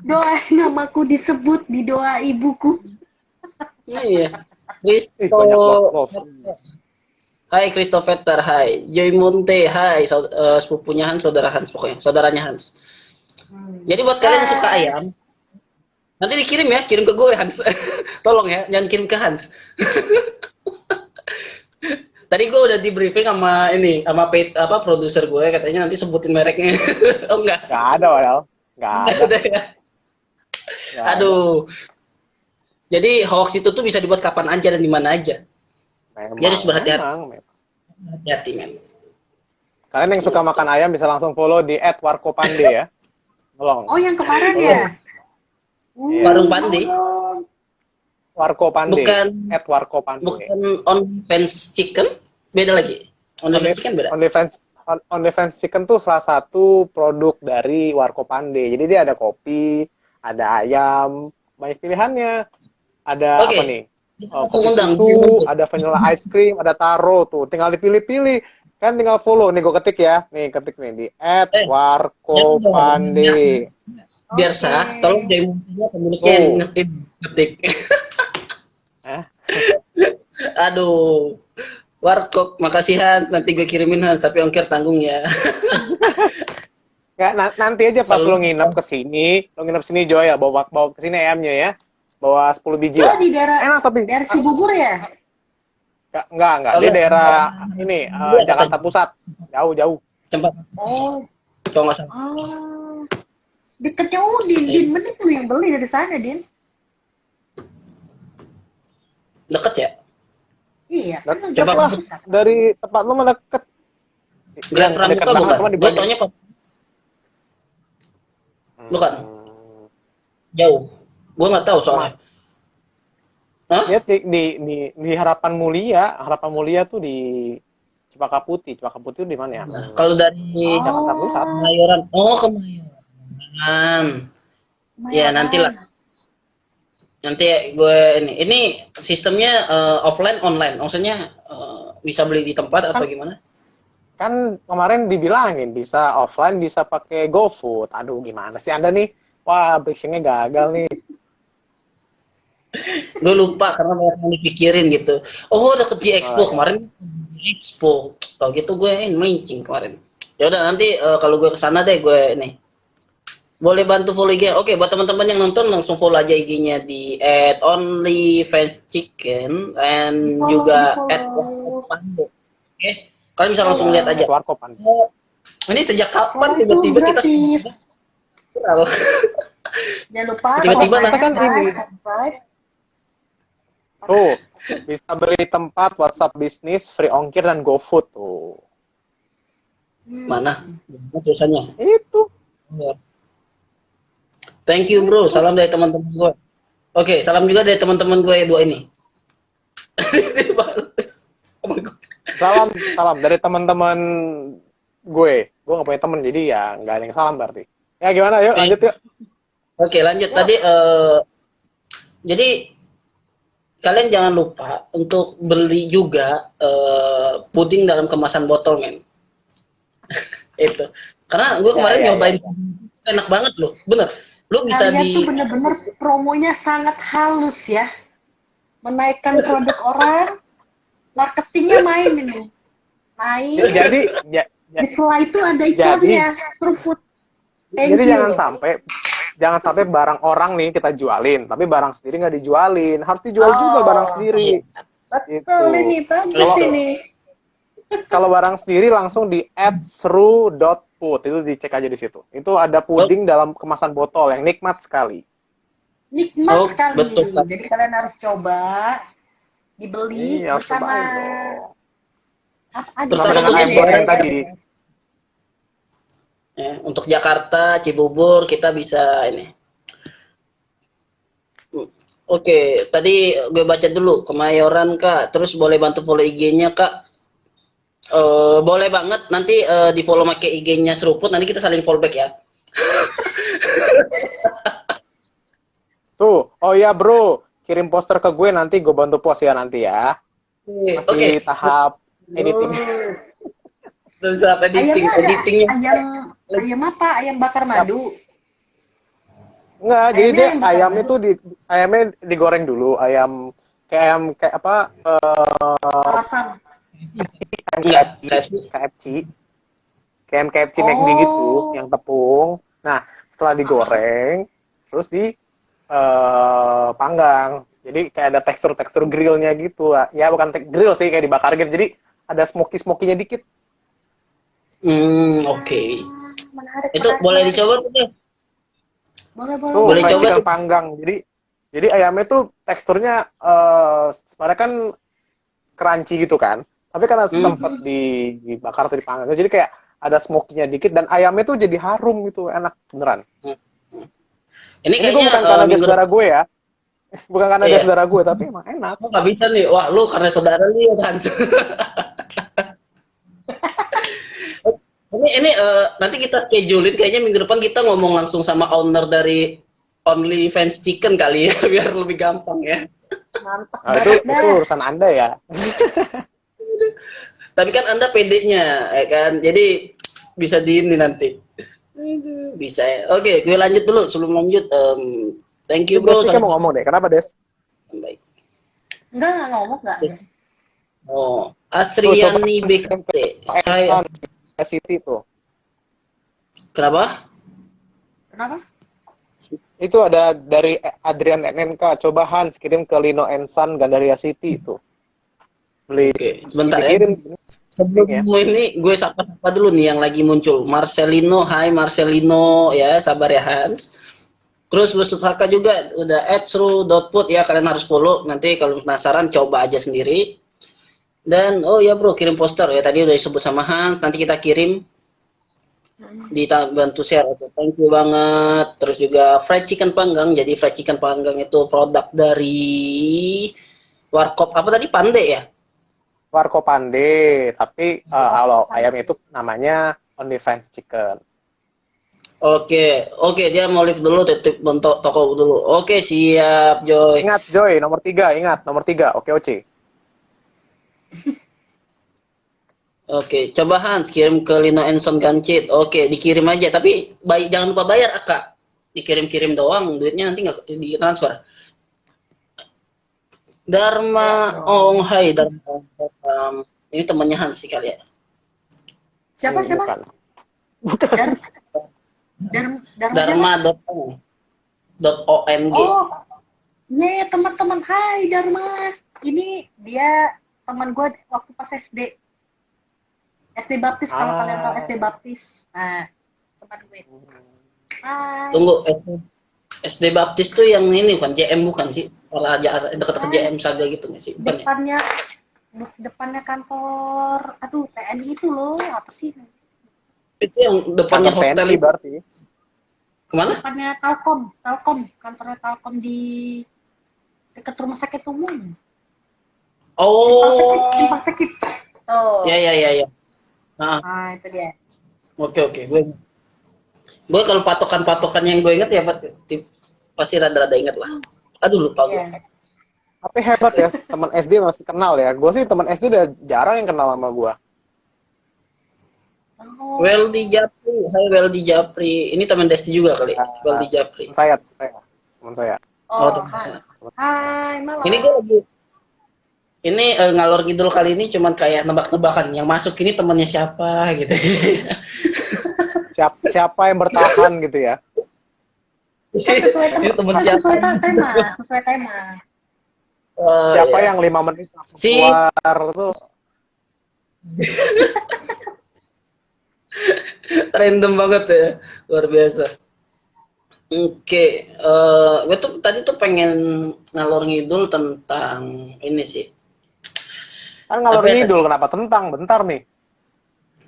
Doa namaku disebut di doa ibuku. Iya. Banyak love. Hai Christopher, hai Joy Monte, hai sepupunya Hans, saudara Hans pokoknya, saudaranya Hans. Jadi buat kalian yang suka ayam, nanti dikirim ya, kirim ke gue Hans. Tolong ya, jangan kirim ke Hans. Tadi gue udah di briefing sama produser gue, katanya nanti sebutin mereknya. Oh enggak? Nggak ada, padahal. Nggak ada. Ya. Aduh. Jadi hoax itu tuh bisa dibuat kapan aja dan di mana aja. Jadi harus berhati-hati, men. Kalian yang suka makan ayam bisa langsung follow di @warkopande ya. Tolong. Oh, yang kemarin ya? Warung Pandi. Warkopande. Bukan @warkopande. Bukan OnlyFans Chicken, beda lagi. OnlyFans Chicken beda. OnlyFans Chicken tuh salah satu produk dari Warkopande. Jadi dia ada kopi, ada ayam, banyak pilihannya. Ada apa nih? Kopi susu, ada vanilla ice cream, ada taro tuh. Tinggal dipilih-pilih. Kan tinggal follow. Nih gue ketik ya. Nih ketik nih di @warkopande. Biar sah, tolong demo-nya pemiliknya ngetik. Aduh. Warkop, makasih Hans. Nanti gue kirimin Hans, tapi ongkir tanggung ya. Nggak, nanti aja pas lo nginep ke sini, Joy ya, bawa ke sini ayamnya ya. Bawa 10 biji. Oh, di daerah enak tapi daerah Cibubur ya? Enggak. Di daerah ini Jakarta Pusat. Jauh. Tempat. Oh. Kalau nggak salah. Deketnya Din. Mending tuh yang beli dari sana, Din. Deket ya? Iya. Deket lah. Dari tempat lo mah deket. Grand Pramuka bukan? Gue taunya kok. Bukan. Jauh. Gue nggak tahu soalnya. Hah? Ya di Harapan Mulia tuh di Cempaka Putih di mana ya? Kalau dari Jakarta Pusat. Kemayoran. Oh, Kemayoran. Ya, nantilah. Nanti gue ini sistemnya offline online. Maksudnya bisa beli di tempat atau gimana? Kan kemarin dibilangin bisa offline, bisa pakai GoFood. Aduh, gimana sih Anda nih? Wah, briefingnya gagal nih. Gue lupa karena banyak yang dipikirin gitu. Oh, deket di Expo kemarin. Expo. Tau gitu gue melincing kemarin. Ya udah nanti kalau gue kesana deh gue ini. boleh bantu follow IG. Oke, buat teman-teman yang nonton langsung follow aja IG-nya di @onlyfanschicken and juga @pando. Oke, kalian bisa langsung lihat aja. Warkopan. Ini sejak kapan itu tiba-tiba kita gratis. viral? Jangan lupa Tiba-tiba komen, kan like, ini. subscribe. Tuh, bisa beli tempat WhatsApp bisnis, free ongkir dan GoFood tuh. Mana? Gimana tulisannya? Itu. Ya. Thank you bro, salam dari teman-teman gue. Oke, salam juga dari teman-teman gue dua ini. Salam dari teman-teman gue. Gue nggak punya temen, jadi ya nggak ada yang salam berarti. Ya gimana, yuk lanjut yuk. Oke, lanjut. Tadi, jadi kalian jangan lupa untuk beli juga puding dalam kemasan botol, men. Itu. Karena gue kemarin nyobain, enak banget loh, bener. Lu bisa Kalian tuh bener-bener promonya sangat halus ya. Menaikkan produk orang, marketingnya main ini. Main. Jadi Di slide itu ada iklannya, seruput. Jadi jangan sampai barang orang nih kita jualin, tapi barang sendiri nggak dijualin. Harus dijual juga barang sendiri. Betul ini, bagus ini. Kalau barang sendiri langsung di @seru.food, itu dicek aja di situ. Itu ada puding dalam kemasan botol yang nikmat sekali. Nikmat sekali. Betul. Jadi kalian harus coba dibeli bersama Bersama dengan ayam goreng tadi. Ya, untuk Jakarta, Cibubur kita bisa ini. Oke, tadi gue baca dulu Kemayoran Kak, terus boleh bantu follow IG-nya Kak. Boleh banget nanti di follow pakai IG-nya Seruput, nanti kita saling follow back ya. Tuh, oh ya bro, kirim poster ke gue nanti gue bantu post ya nanti ya. Masih tahap editing. Terus editingnya. Ayam apa? Ayam bakar madu. Enggak, jadi dia ayamnya digoreng dulu, ayam kayak apa? KFC. KFC McD gitu, yang tepung. Nah, setelah digoreng, terus panggang. Jadi kayak ada tekstur grillnya gitu. Ya bukan grill sih, kayak dibakar gitu. Jadi ada smoky-smokinya dikit. Oke. Menarik, itu boleh dicoba tuh. Boleh coba tuh panggang. Jadi ayamnya tuh teksturnya sebenarnya kan crunchy gitu kan. Tapi karena sempat dibakar atau dipanggang, jadi kayak ada smoky-nya dikit dan ayamnya tuh jadi harum gitu, enak beneran. Ini gue bukan karena dia saudara gue ya. Bukan karena dia saudara gue, tapi emang enak. Nggak bisa nih. Wah, lu karena saudara nih kan. Ini nanti kita schedulein, kayaknya minggu depan kita ngomong langsung sama owner dari Only Fans Chicken kali ya, biar lebih gampang ya. Mantap. Nah, itu urusan Anda ya. Tapi kan Anda PD-nya, ya kan? Jadi bisa di ini nanti. Bisa ya. Oke, gue lanjut dulu. Sebelum lanjut, thank you bro. Kamu mau ngomong deh, kenapa Des? Baik. Enggak ngomong enggak. Oh, Asriani BKT. Hai. City tuh. Kenapa? Itu ada dari Adrian NNK. Coba Hans kirim ke Lino Ensan Gandaria City itu. Beli. Oke, sebentar ya. Sebelum ini gue sapa dulu nih yang lagi muncul. Marcelino, hai Marcelino ya, sabar ya Hans. Terus Saka juga udah @seru.food ya, kalian harus follow. Nanti kalau penasaran coba aja sendiri. Dan oh ya bro, kirim poster ya, tadi udah disebut sama Hans, nanti kita kirim, bantu share. Thank you banget. Terus juga fried chicken panggang. Jadi fried chicken panggang itu produk dari Warkop apa tadi, Pande ya? Warkop Pande, tapi kalau ayam itu namanya Only Fans Chicken. Oke, dia mau live dulu, titip bentuk toko dulu. Oke, siap Joy. Ingat Joy, nomor 3, oke Oce. Oke, coba Hans kirim ke Lino Enson Gancit. Oke, dikirim aja, tapi jangan lupa bayar Kak. Dikirim-kirim doang, duitnya nanti nggak ditransfer. Dharma, hai Dharma. Ini temannya Hans sih kali ya. Siapa? Bukan. Dharma siapa? Dharma.ong. Oh, iya teman-teman. Hai Dharma. Ini dia teman gue waktu pas SD. SD Baptis, kalau kalian tahu SD Baptis. Nah, teman gue. Hai. Tunggu, SD Baptis tuh yang ini bukan JM bukan sih? Kalau dekat JM Saga gitu nggak sih? Bukan ya? Depannya kantor, aduh TNI itu loh, apa sih? Itu yang depannya Kantor hotel TNI itu. berarti. Kemana? Depannya kantornya Telkom di dekat rumah sakit umum. Oh. Impal sakit. Oh. Ya. Nah, itu dia. oke. Gue kalau patokan yang gue inget ya pasti rada-rada inget lah. Aduh lupa gue. Yeah. Tapi hebat ya, teman SD masih kenal ya. Gue sih teman SD udah jarang yang kenal sama gue. Oh. Weldi Japri, hai Weldi Japri. Ini teman Desti juga kali. Weldi Japri. Teman saya. Oh, teman hai. saya. Hai, malam. Ini gue lagi ngalor ngidul kali ini cuman kayak nebak-nebakan. Yang masuk ini temannya siapa gitu. Siapa yang bertahan gitu ya? Ini teman siapa? Sesuai tema. Siapa yang 5 menit langsung keluar tuh? Random banget ya, luar biasa. Oke, gue tuh tadi tuh pengen ngalor ngidul tentang ini sih. Kan ngalor ngidul, kenapa tentang? Bentar nih.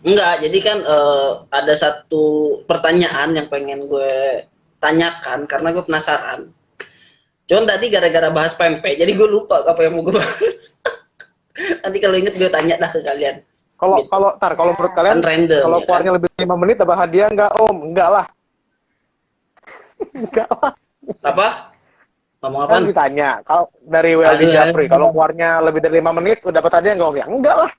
Enggak, jadi kan ada satu pertanyaan yang pengen gue tanyakan karena gue penasaran. Cuman tadi gara-gara bahas pempek, jadi gue lupa apa yang mau gue bahas. Nanti kalau inget gue tanya dah ke kalian. Kalau Gitu. kalau menurut kalian, Kan random, kalau ya keluarnya kan? lebih 5 menit dapat hadiah enggak, Om? Enggak lah. Enggak lah. Apa? Ngomong apa? Kan ditanya, kalau dari Weldy Japri, kalau keluarnya lebih dari 5 menit udah dapat hadiah enggak, Om? Ya enggak lah.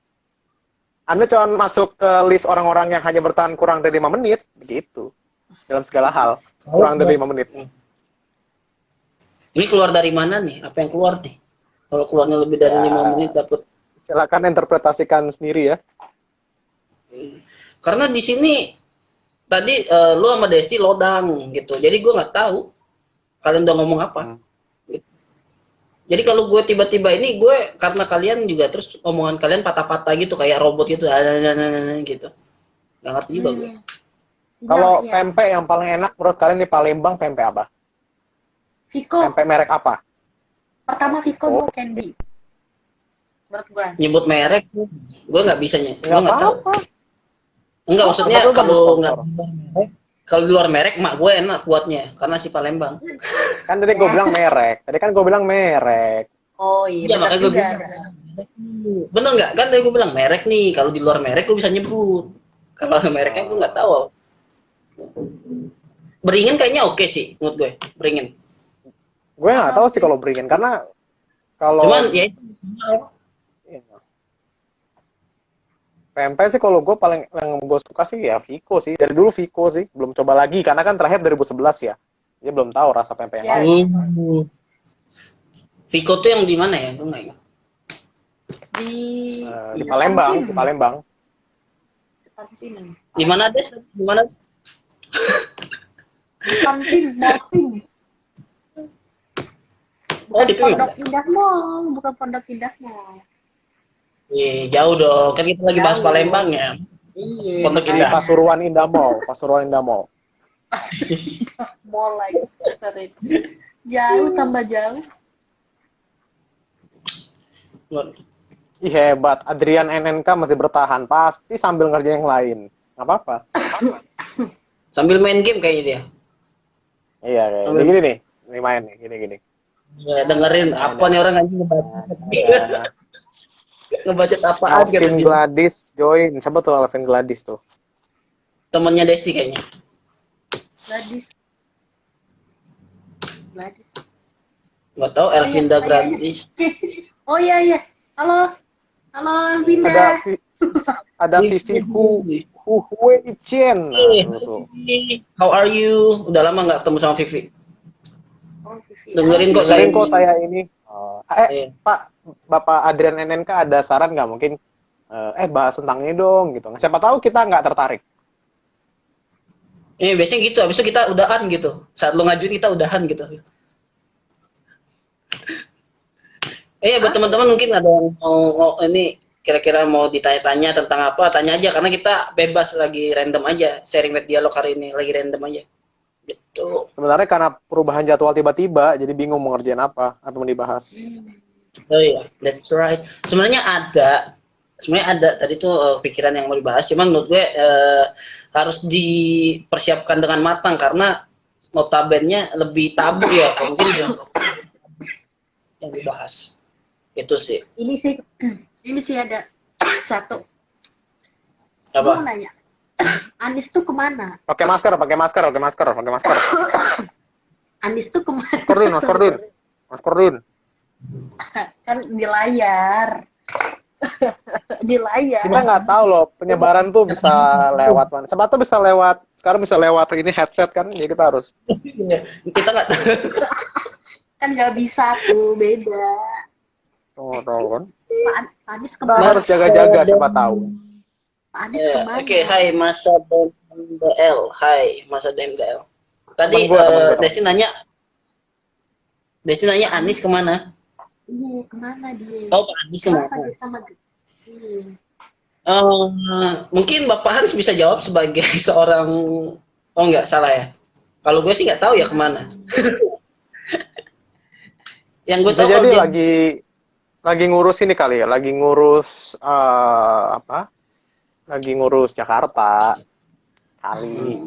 Anda cuma masuk ke list orang-orang yang hanya bertahan kurang dari 5 menit, begitu. Dalam segala hal, kurang dari 5 menit. Ini keluar dari mana nih? Apa yang keluar nih? Kalau keluarnya lebih dari 5 menit dapat. Silakan interpretasikan sendiri ya. Karena di sini tadi lu sama Desti lodang gitu. Jadi gue nggak tahu kalian udah ngomong apa. Gitu. Jadi kalau gue tiba-tiba ini gue karena kalian juga terus omongan kalian patah-patah gitu kayak robot gitu. Gitu. Nggak ngerti juga gue. Kalau pempek yang paling enak menurut kalian di Palembang pempek apa? Viko. Pempek merek apa? Pertama Viko dulu Candy. Menurut gue. Nyebut merek, gue nggak bisa gue nggak tahu. Enggak, maksudnya kalau di luar merek mak gue enak buatnya karena si Palembang. Kan tadi gue bilang merek. Oh iya. Ya, makanya gue bilang. Bener nggak? Kan tadi gue bilang merek nih. Kalau di luar merek gue bisa nyebut. Kalau mereknya gue nggak tahu. Beringin kayaknya oke sih menurut gue. Beringin. Gue nggak tahu sih kalau beringin karena kalau. Cuman ya. Pempek sih kalau gue paling yang gue suka sih ya Viko sih. Dari dulu Viko sih. Belum coba lagi karena kan terakhir 2011 ya. Dia belum tahu rasa pempek yang lain. Viko tuh yang di mana ya? Gue nggak ingat. Di Palembang, di Palembang. Di mana Des? Di mana? Oh, di Pondok Indah Mall, bukan Pondok Indah Mall. Iya, jauh dong. Kan kita lagi bahas Palembang ya. Iya. Pondok Indah. Pasuruan Indah Mall. Mall lagi. Jauh tambah jauh. Ih hebat, Adrian NNK masih bertahan. Pasti sambil ngerjain yang lain. Nggak apa-apa. Sambil main game kayaknya dia. Iya, kayak gini nih. Ini main nih, gini. Ya, dengerin apa nih orang anjing ngebaca. Ngebaca apaan gitu. Alvin Gladys join. Siapa tuh Alvin Gladys tuh? Temennya Desti kayaknya. Gladys. Nggak tahu Elvinda Gladys. Oh iya. Halo Elvinda. Ada Vivi Hui Chen. How are you? Udah lama nggak ketemu sama Vivi. Vivi. Dengerin kok saya ini. Pak, Bapak Adrian NNK ada saran nggak mungkin? Bahas tentang ini dong gitu. Siapa tahu kita nggak tertarik. Biasanya gitu, habis itu kita udahan gitu. Saat lu ngajuin kita udahan gitu. Buat teman-teman mungkin ada yang ini kira-kira mau ditanya-tanya tentang apa, tanya aja karena kita bebas lagi random aja sharing with dialog hari ini lagi random aja. Gitu. Sebenarnya karena perubahan jadwal tiba-tiba, jadi bingung mau ngerjain apa atau mau dibahas. Oh iya, that's right. Sebenarnya ada tadi tuh pikiran yang mau dibahas, cuman menurut gue harus dipersiapkan dengan matang karena notabene lebih tabu ya, mungkin yang dibahas. Itu sih. Ini sih ada satu. Apa? Mau nanya, Anis tuh kemana? Pakai masker. Anis tuh kemana? Masker Dun. Kan di layar. Di layar. Kita nggak tahu loh penyebaran tuh bisa lewat mana. Sebab tuh sekarang bisa lewat ini headset kan, jadi kita harus. Kita nggak Kan nggak bisa tuh, beda. Tahu kan? Pak Anis Kita kemana? harus jaga-jaga siapa tahu. Pak Anis kemana? Oke, hai Masa DMDL. Hai Masa DMDL. Tadi Temen gua. Desti nanya Anis kemana? Iya, kemana dia? Oh, Pak Anis Kenapa kemana? dia sama iya. Mungkin Bapak Hans bisa jawab sebagai seorang, oh nggak salah ya. Kalau gue sih nggak tahu ya kemana. Yang gue Bisa tahu jadi kalau dia lagi ngurus ini kali ya, lagi ngurus apa? Lagi ngurus Jakarta kali.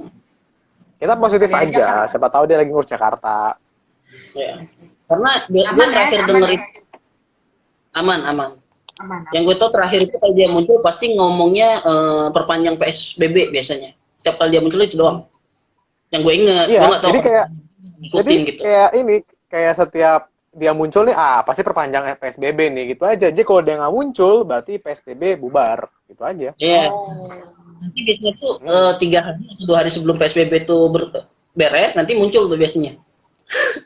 Kita positif Ada aja, Jakarta. siapa tahu dia lagi ngurus Jakarta. ya. Karena gue Aman terakhir ya, dengerin aman. aman. Yang gue tahu terakhir itu kalau dia muncul pasti ngomongnya perpanjang PSBB biasanya. Setiap kali dia muncul itu doang. Yang gue inget, Iya, gue nggak tahu jadi kayak ikutin gitu. kayak setiap dia muncul nih, pasti perpanjang PSBB nih, gitu aja. Jadi kalau dia nggak muncul, berarti PSBB bubar, gitu aja. Iya. Oh. Nanti biasanya tuh 3 hari atau 2 hari sebelum PSBB itu beres, nanti muncul tuh biasanya.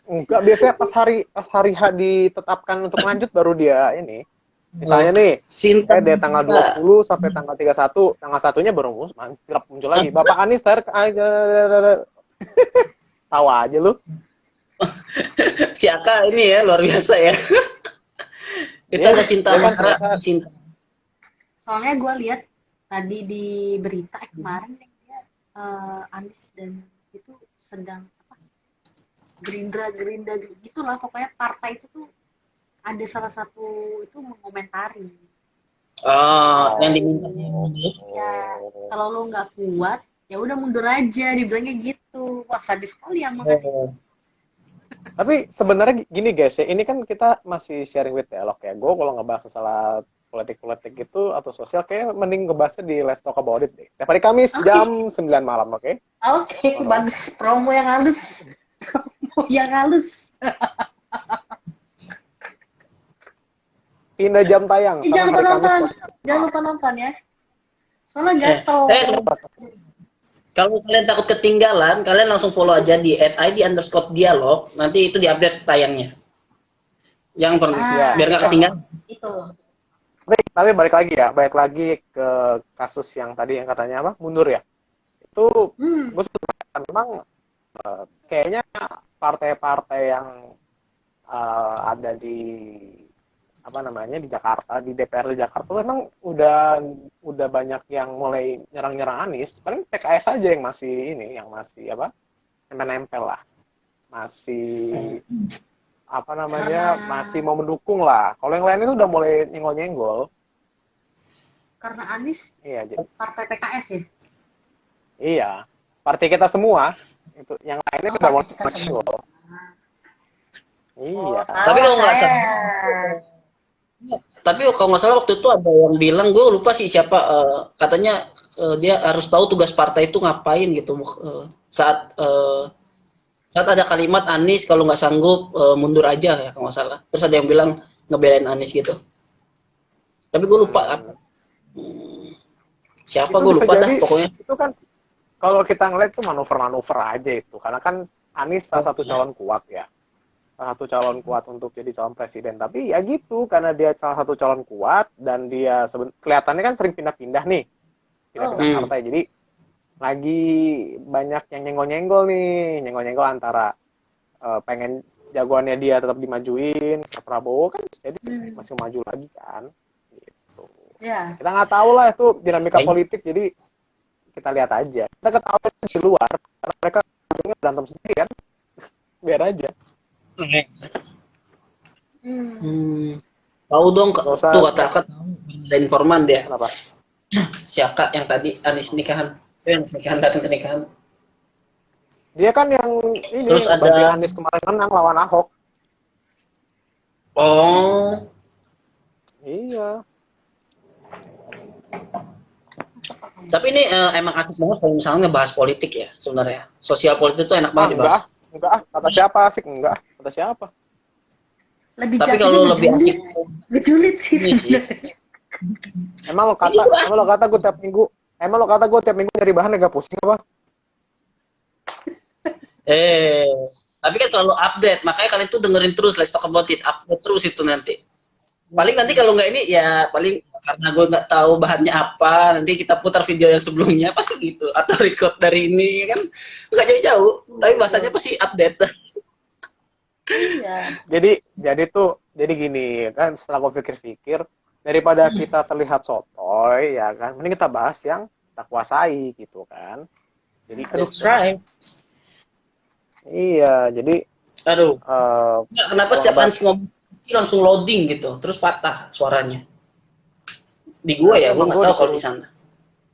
Enggak, biasanya pas hari H ditetapkan untuk lanjut baru dia ini. Misalnya nih, Sinta dari tanggal 20 sampai tanggal 31, tanggal satunya baru muncul lagi. Bapak Anies tahu aja lu. si Aka ini ya luar biasa ya. Itu Iya, ada Sinta dia kan Mara, ternyata- Sinta. Soalnya gue lihat tadi di berita kemarin dia Anies dan itu sedang apa? Gerindra gitulah, pokoknya partai itu tuh ada salah satu itu mengomentari. Yang diminta. Ya, kalau lo nggak kuat, ya udah mundur aja, dibilangnya gitu. Wah, sadis sekali yang makanya. Tapi sebenarnya gini guys ya, ini kan kita masih sharing with dialog ya. Gue kalau ngebahas masalah politik gitu atau sosial, kayak mending ngebahasnya di Let's Talk About It deh. Setiap hari Kamis jam 9 malam, oke? Oke, bagus. Promo yang halus. Pindah jam tayang sama Jangan hari lupa Kamis. nonton. Jangan lupa nonton ya. Soalnya gatel. Kalau kalian takut ketinggalan, kalian langsung follow aja di @id_dialog. Nanti itu diupdate tayangnya. Yang pernah biar nggak ketinggalan. Itu. Tapi balik lagi ke kasus yang tadi yang katanya apa? Mundur ya. Itu gue suka, memang kayaknya partai-partai yang ada di apa namanya di Jakarta, di DPR di Jakarta memang udah banyak yang mulai nyerang Anies. Paling PKS aja yang masih apa? Nempel lah. Masih apa namanya? Masih mau mendukung lah. Kalau yang lain itu udah mulai nyenggol-nyenggol. Karena Anies partai PKS ya. Iya. Partai kita semua. Itu yang lainnya udah mulai nyenggol. Iya. Tapi kalau nggak salah, waktu itu ada yang bilang, gue lupa sih siapa, katanya dia harus tahu tugas partai itu ngapain gitu. Saat ada kalimat Anies kalau nggak sanggup mundur aja ya kalau nggak salah. Terus ada yang bilang ngebelain Anies gitu. Tapi gue lupa siapa, gue lupa dah pokoknya. Itu kan kalau kita ngeliat itu manuver-manuver aja itu, karena kan Anies salah satu calon kuat ya. Salah satu calon kuat untuk jadi calon presiden. Tapi ya gitu, karena dia salah satu calon kuat dan dia kelihatannya kan sering pindah-pindah nih. Pindah-pindah partai. Jadi lagi banyak yang nyenggol-nyenggol nih, nyenggol-nyenggol antara pengen jagoannya dia tetap dimajuin ke Prabowo kan, jadi masih maju lagi kan, gitu. Ya. Kita nggak tahu lah itu dinamika Baik. politik, jadi kita lihat aja. Kita ketahui di luar, karena mereka berantem sendiri kan, biar aja. Tahu dong, Nggak usah. tuh kata ada informan dia. Kenapa? Siapa yang tadi Anies nikahan? Yang nikahan, datang ke nikahan. Dia kan yang ini Terus bantuin ada, Anies kemarin menang lawan Ahok. oh, Iya. tapi ini emang asik banget kalau misalnya ngebahas politik ya sebenarnya. Sosial politik itu enak banget dibahas. Enggak. Kata siapa asik? Enggak. Kata siapa? Lebih Tapi jatuhnya kalau lebih asik ngejulit sih ini sih. sebenarnya. Emang lo kata gue tiap minggu. Emang lo kata gue tiap minggu nyari bahan agak pusing apa? Tapi kan selalu update, makanya kalian tuh dengerin terus Let's Talk About It, update terus itu nanti. Paling nanti kalau nggak ini ya paling karena gue nggak tahu bahannya apa, nanti kita putar video yang sebelumnya pasti gitu, atau record dari ini kan nggak jauh-jauh, tapi bahasanya pasti update. Iya. Jadi gini kan, setelah gue pikir-pikir, daripada kita terlihat sotoy ya kan, mending kita bahas yang kita kuasai gitu kan. Jadi That's right. Iya, jadi Aduh, nggak, kenapa setiap Hans ngomong langsung loading gitu, terus patah suaranya. Di gua ya, gua nggak tahu kalau di sana.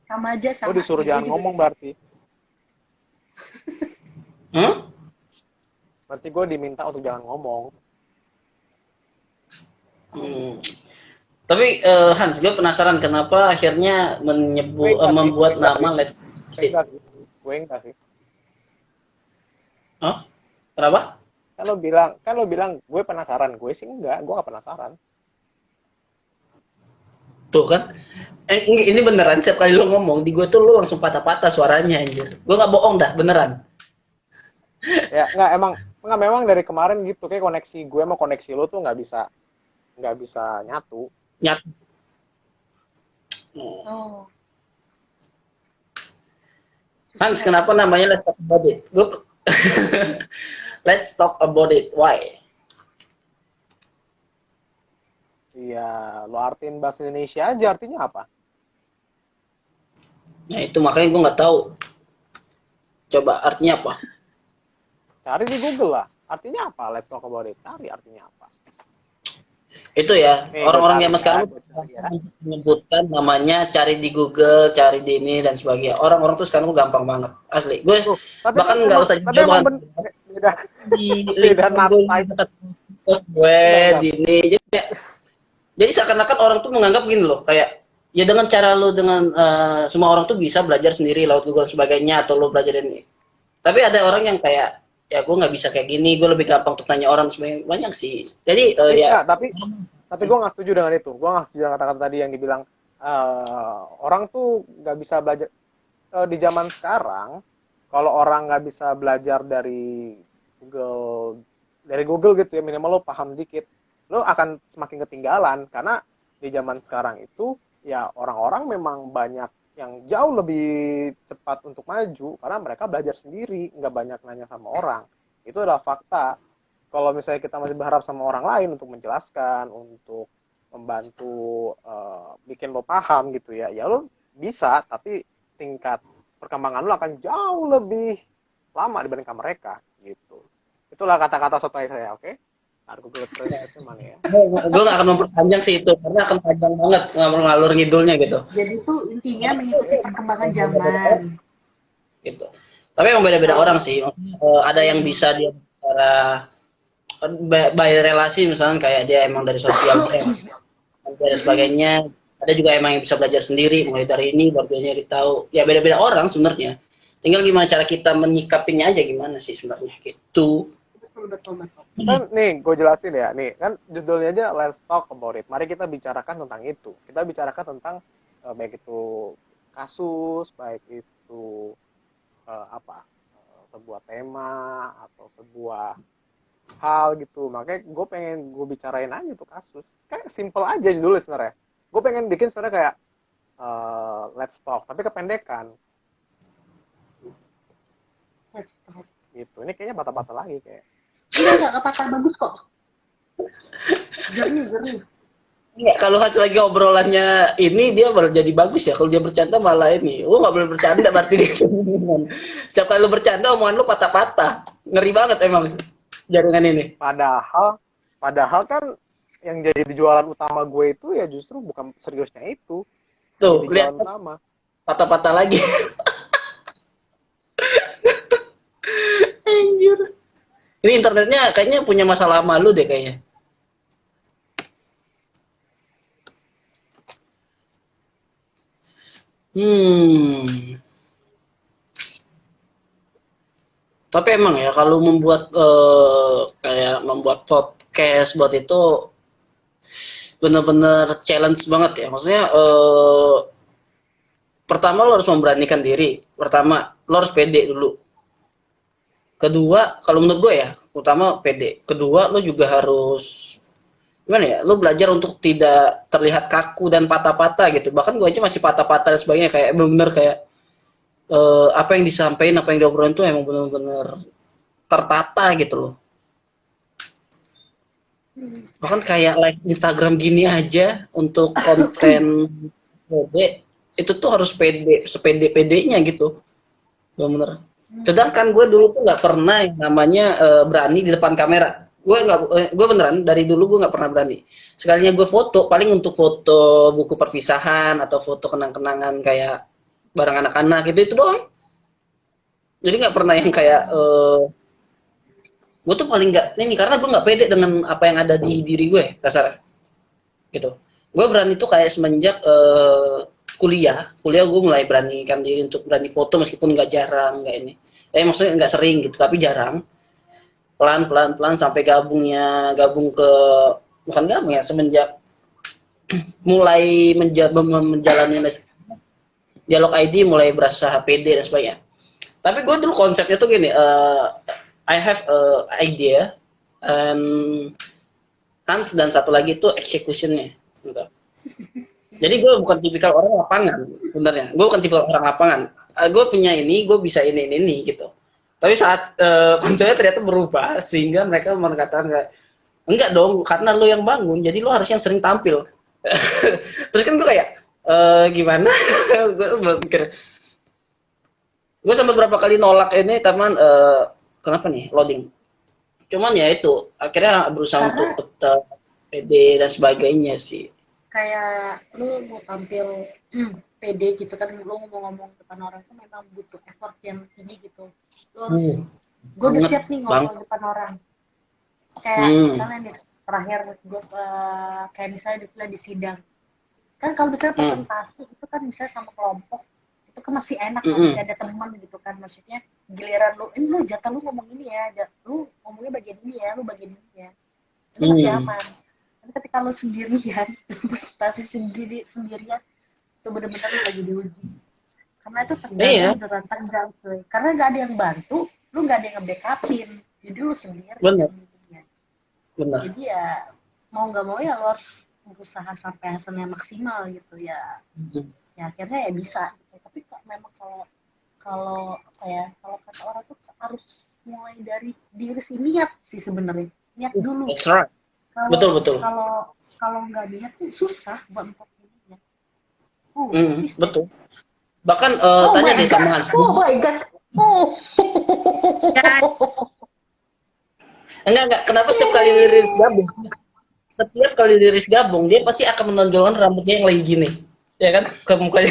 Sama aja sama. Gue disuruh jangan ngomong berarti. Berarti gue diminta untuk jangan ngomong. Tapi Hans, gue penasaran kenapa akhirnya membuat nama Let's Talk About It. Gue enggak sih. Hah? Kenapa? Kan lo bilang gue penasaran, gue sih enggak, gue gak penasaran. Tuh kan, ini beneran setiap kali lo ngomong di gue tuh lo langsung patah-patah suaranya anjir. Gue nggak bohong dah, beneran. Ya enggak memang dari kemarin gitu, kayak koneksi gue sama koneksi lo tuh nggak bisa nyatu. Oh. Hans, kenapa namanya Let's Talk About It? Let's Talk About It. Why? Iya, lo artiin bahasa Indonesia aja, artinya apa? Nah itu makanya gue nggak tahu. Coba artinya apa? Cari di Google lah. Artinya apa? Let's talk about it. Cari artinya apa. Itu ya, orang-orang zaman sekarang menyebutkan namanya, cari di Google, cari di ini dan sebagainya. Orang-orang tuh sekarang gampang banget, asli. Gue bahkan nggak usah jawab di link post gue di ini. Jadi seakan-akan orang tuh menganggap gini loh, kayak ya dengan cara lo dengan semua orang tuh bisa belajar sendiri lewat Google dan sebagainya, atau lo belajar ini. Tapi ada orang yang kayak ya gue nggak bisa kayak gini, gue lebih gampang untuk tanya orang sebenarnya, banyak sih. Jadi ya. Tapi gue nggak setuju dengan itu. Gue nggak setuju dengan kata-kata tadi yang dibilang orang tuh nggak bisa belajar di zaman sekarang. Kalau orang nggak bisa belajar dari Google gitu ya, minimal lo paham dikit, lo akan semakin ketinggalan karena di zaman sekarang itu ya orang-orang memang banyak yang jauh lebih cepat untuk maju karena mereka belajar sendiri, nggak banyak nanya sama orang. Itu adalah fakta. Kalau misalnya kita masih berharap sama orang lain untuk menjelaskan, untuk membantu bikin lo paham gitu ya, ya lo bisa, tapi tingkat perkembangan lo akan jauh lebih lama dibandingkan mereka gitu. Itulah kata-kata sotoy saya, oke? Google Translate mana ya? Gue gak akan memperpanjang sih itu, karena akan panjang banget ngalur ngidulnya gitu. Jadi itu intinya mengikuti perkembangan zaman. Gitu. Tapi emang beda-beda orang sih. Ada yang bisa dia secara by relasi, misalnya kayak dia emang dari sosial dan sebagainya. Ada juga emang yang bisa belajar sendiri, mulai dari ini baru dia nyari tahu. Ya beda-beda orang sebenarnya. Tinggal gimana cara kita menyikapinya aja gimana sih sebenarnya gitu. Betul. Kan nih gue jelasin ya, nih kan judulnya aja Let's Talk About It. Mari kita bicarakan tentang itu. Kita bicarakan tentang baik itu kasus, baik itu sebuah tema atau sebuah hal gitu. Makanya gue bicarain aja tuh kasus. Kayak simple aja judulnya sebenarnya. Gue pengen bikin sebenarnya kayak Let's Talk, tapi kependekan. Gitu. Ini kayaknya patah-patah lagi kayak. Enggak patah, bagus kok. Jernih. Enggak, kalau hasil lagi obrolannya ini dia baru jadi bagus ya. Kalau dia bercanda malah ini. Lu nggak boleh bercanda berarti dia. Setiap kali lu bercanda omongan lu patah-patah. Ngeri banget emang jaringan ini. Padahal kan yang jadi jualan utama gue itu ya justru bukan seriusnya itu. Tuh, Jadi lihat jualan utama. patah-patah lagi. Anjir. Ini internetnya kayaknya punya masalah malu deh kayaknya. Hmm. Tapi emang ya kalau membuat kayak membuat podcast buat itu bener-bener challenge banget ya. Maksudnya pertama lo harus memberanikan diri. Pertama lo harus pede dulu. Kedua, kalau menurut gue ya, pertama pede. Kedua, lo juga harus gimana ya? Lo belajar untuk tidak terlihat kaku dan patah-patah gitu. Bahkan gue aja masih patah-patah dan sebagainya kayak bener-bener kayak apa yang disampaikan, apa yang diobrolin itu emang bener-bener tertata gitu loh. Bahkan kayak live Instagram gini aja untuk konten pede itu tuh harus pede, sepede-pedenya gitu. Bener. Sedangkan gue dulu tuh nggak pernah yang namanya berani di depan kamera. Gue beneran dari dulu gue nggak pernah berani. Sekalinya gue foto paling untuk foto buku perpisahan atau foto kenang-kenangan kayak bareng anak-anak itu doang. Jadi nggak pernah yang kayak gue tuh paling nggak ini karena gue nggak pede dengan apa yang ada di diri gue kasar gitu. Gue berani tuh kayak semenjak kuliah gue mulai beranikan diri untuk berani foto meskipun nggak jarang nggak ini maksudnya nggak sering gitu tapi jarang pelan sampai gabung ke bukan gabung ya semenjak mulai menjalani dialog ID mulai berasa PD dan sebagainya. Tapi gue dulu konsepnya tuh gini, I have a idea and Hans dan satu lagi itu executionnya. Gitu. Jadi gue bukan tipikal orang lapangan, sebenarnya. Gue bukan tipikal orang lapangan. Gue punya ini, gue bisa ini gitu. Tapi saat konsepnya ternyata berubah, sehingga mereka mengatakan enggak dong, karena lo yang bangun, jadi lo harusnya sering tampil. Terus kan gue kayak, gimana? Gue mikir, gue sempat berapa kali nolak ini, teman, kenapa nih, loading. Cuman ya itu, akhirnya berusaha untuk tetap pede dan sebagainya sih. Kayak lu mau tampil pede gitu kan, lu ngomong-ngomong depan orang tuh memang butuh effort yang tinggi gitu. Lu harus, gue udah siap nih ngomong depan orang. Kayak misalnya nih, terakhir gue kayak misalnya di sidang. Kan kalau misalnya presentasi itu kan misalnya sama kelompok, itu kan masih enak kan, masih ada teman gitu kan. Maksudnya giliran lu, ini lu jatah lu ngomong ini ya, lu ngomongnya bagian ini ya, lu bagian ini ya. Itu masih aman. Tapi ketika lu sendirian, presentasi sendirian, itu benar-benar lu lagi diuji. Karena itu beneran tegang cuy. Karena nggak ada yang bantu, lu nggak ada yang nge-backupin. Jadi lu sendiri. Benar. Jadi ya mau nggak mau ya lo harus berusaha sampai hasilnya maksimal gitu ya. Ya akhirnya ya bisa. Tapi memang kalau kata orang tuh harus mulai dari diri sih, niat sih sebenarnya. Niat dulu. That's right. Betul. Kalau nggak niat tuh susah buat mencapai. Betul. Bahkan tanya deh sama Hans. Oh my god. Enggak. Kenapa setiap kali liris gabung? Setiap kali liris gabung, dia pasti akan menonjolkan rambutnya yang lagi gini. Ya kan? Ke mukanya.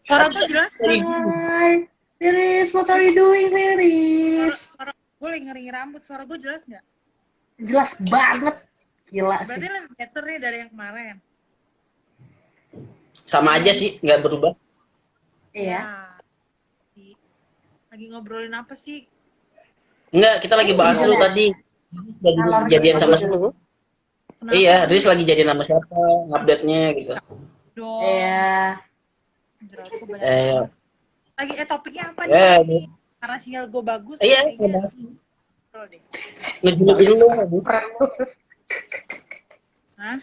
Suara gue jelas? Hai. Liris, what are you doing, Liris? Suara gue lagi ngering rambut. Suara gue jelas nggak? Jelas banget. Gila sih. Berarti lebih better nih dari yang kemarin. Sama aja sih, nggak berubah. Iya. Lagi ngobrolin apa sih? Enggak, kita lagi bahas lu tadi. Jadian sama siapa? Iya, Riz lagi jadian sama siapa? Update-nya gitu. Iya. Lagi topiknya apa nih? Karena sinyal gue bagus. Iya, ngebahas. Ngejulitin lu. Hah?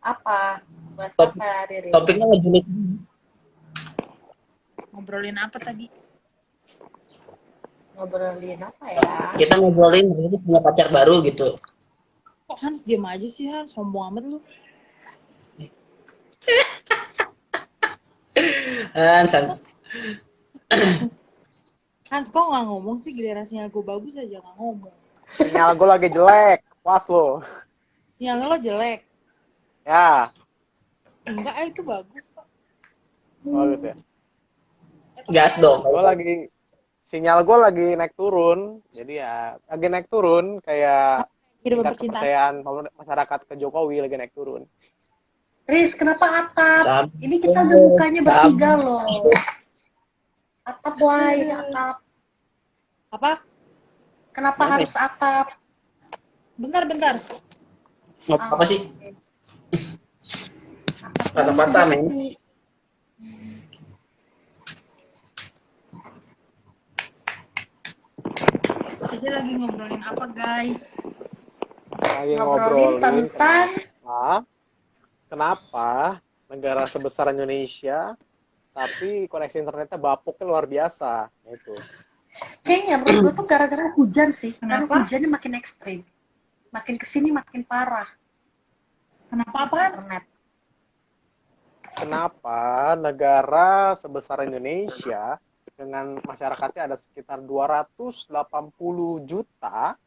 Apa? Bahas apa, Riris? Topiknya ngejulitin. Ngobrolin apa tadi? Ngobrolin apa ya? Kita ngobrolin ini punya pacar baru gitu. Kok Hans diam aja sih, Hans? Sombong amat lu. Sans. Hans, kok nggak ngomong sih? Giliran sinyal gue bagus aja nggak ngomong. Sinyal gue lagi jelek, puas lo. Sinyal lo jelek. Ya, Enggak, itu bagus kok. bagus ya. Gas dong. Sinyal gue lagi naik turun, jadi ya lagi naik turun kayak Hidup tingkat percintaan. kepercayaan masyarakat ke Jokowi lagi naik turun. Riz, kenapa atap? Sam. Ini kita udah bukanya bertiga loh. Atap, why? Ini atap. Apa? Kenapa Ini. harus atap? Bentar. Apa sih? Atap Patah-patah, men. Kita lagi ngobrolin apa, guys? Lagi Ngobrolin tentang kenapa negara sebesar Indonesia tapi koneksi internetnya bapuknya luar biasa itu. kayaknya menurut gue tuh gara-gara hujan sih. Karena Kenapa? hujannya makin ekstrim. Makin kesini makin parah Kenapa apa, Hans? internet. Kenapa negara sebesar Indonesia dengan masyarakatnya ada sekitar 280 juta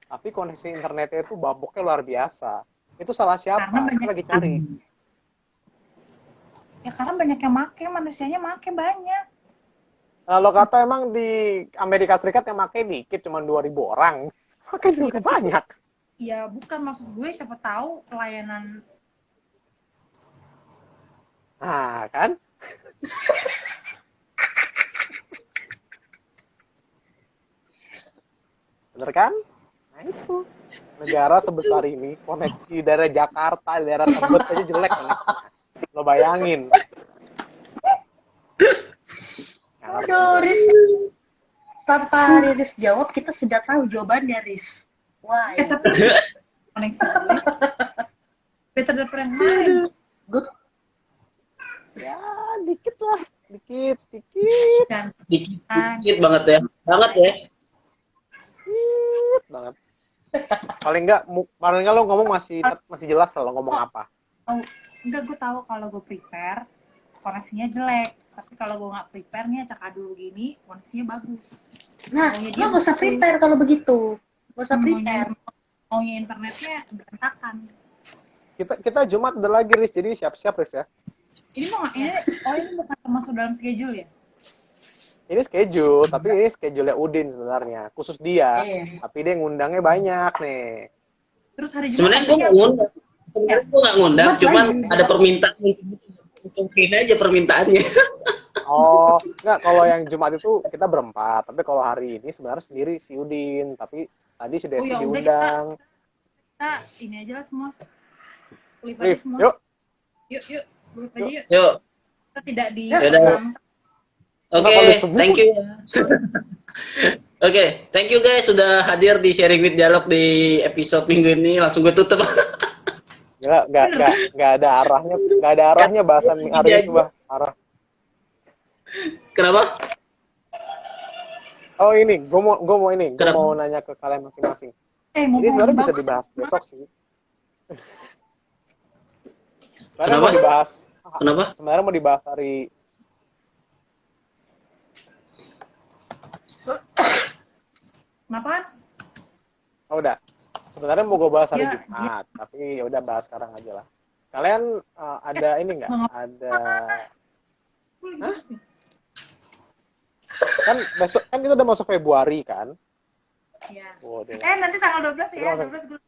tapi koneksi internetnya itu bapuknya luar biasa. Itu salah siapa? Karena banyak- Kita lagi cari. Ya karena banyak yang make, manusianya make banyak. Kalau kata emang di Amerika Serikat yang pakai dikit, cuma 2.000 orang. Pakai juga banyak. Ya bukan, maksud gue siapa tahu pelayanan. Nah, kan? Bener kan? Nah itu. Negara sebesar ini, koneksi daerah Jakarta, daerah Tebet aja jelek koneksinya. Lo bayangin. Aduh, Riz. Tanpa Riz jawab, kita sudah tahu jawabannya, Riz. Why? Tapi koneksi gue better daripada yang kemarin. Good. Ya, dikit lah. Dikit. Dan Dikit banget ya. Banget ya. Dikit banget. Paling enggak lo ngomong masih jelas lo ngomong apa. enggak, gue tahu kalau gue prepare koneksinya jelek. Tapi kalau gue nggak prepare nih, acak adul gini, koneksinya bagus. Nah, Maunya lo dia nggak usah prepare kalau begitu. Nggak usah prepare. Maunya internetnya berantakan. Kita Jumat udah lagi, Riz. Jadi siap-siap, Riz ya. Ini mau nggak? Ini bukan termasuk dalam schedule ya? Ini schedule, tapi ini schedule Udin sebenarnya. Khusus dia. Iya. Tapi dia ngundangnya banyak nih. Terus hari Jumat Sebenarnya gue nggak ngundang. Sebenarnya gue nggak ngundang, cuman ada permintaan. Mungkin aja permintaannya. Oh, enggak, kalau yang Jumat itu kita berempat. Tapi kalau hari ini sebenarnya sendiri si Udin. Tapi tadi si Desti ya udah, diundang. kita ini aja lah semua. Kulit aja Rif, semua. yuk. Yuk. Kulit aja yuk. Yuk. Kita tidak di Yaudah. Oke, Kenapa lu semua? thank you. Oke, thank you guys sudah hadir di Sharing with Dialog di episode minggu ini. Langsung gue tutup. Nggak ada arahnya bahasan hari ini, Bah. Arah. Kenapa? Oh ini, gue mau Kenapa? nanya ke kalian masing-masing. mau Ini sebenarnya bisa bagus. dibahas besok sih. Kenapa? Kenapa? Sebenarnya mau dibahas hari. Kenapa? Oh udah. Sebenarnya mau gue bahas hari Ya, Jumat, tapi ya udah bahas sekarang aja lah. Kalian ada ini nggak? Ada Hah? kan besok kan kita udah masuk Februari kan? Ya. Oh, deh. Nanti tanggal 12 ya, Berapa? 12 gue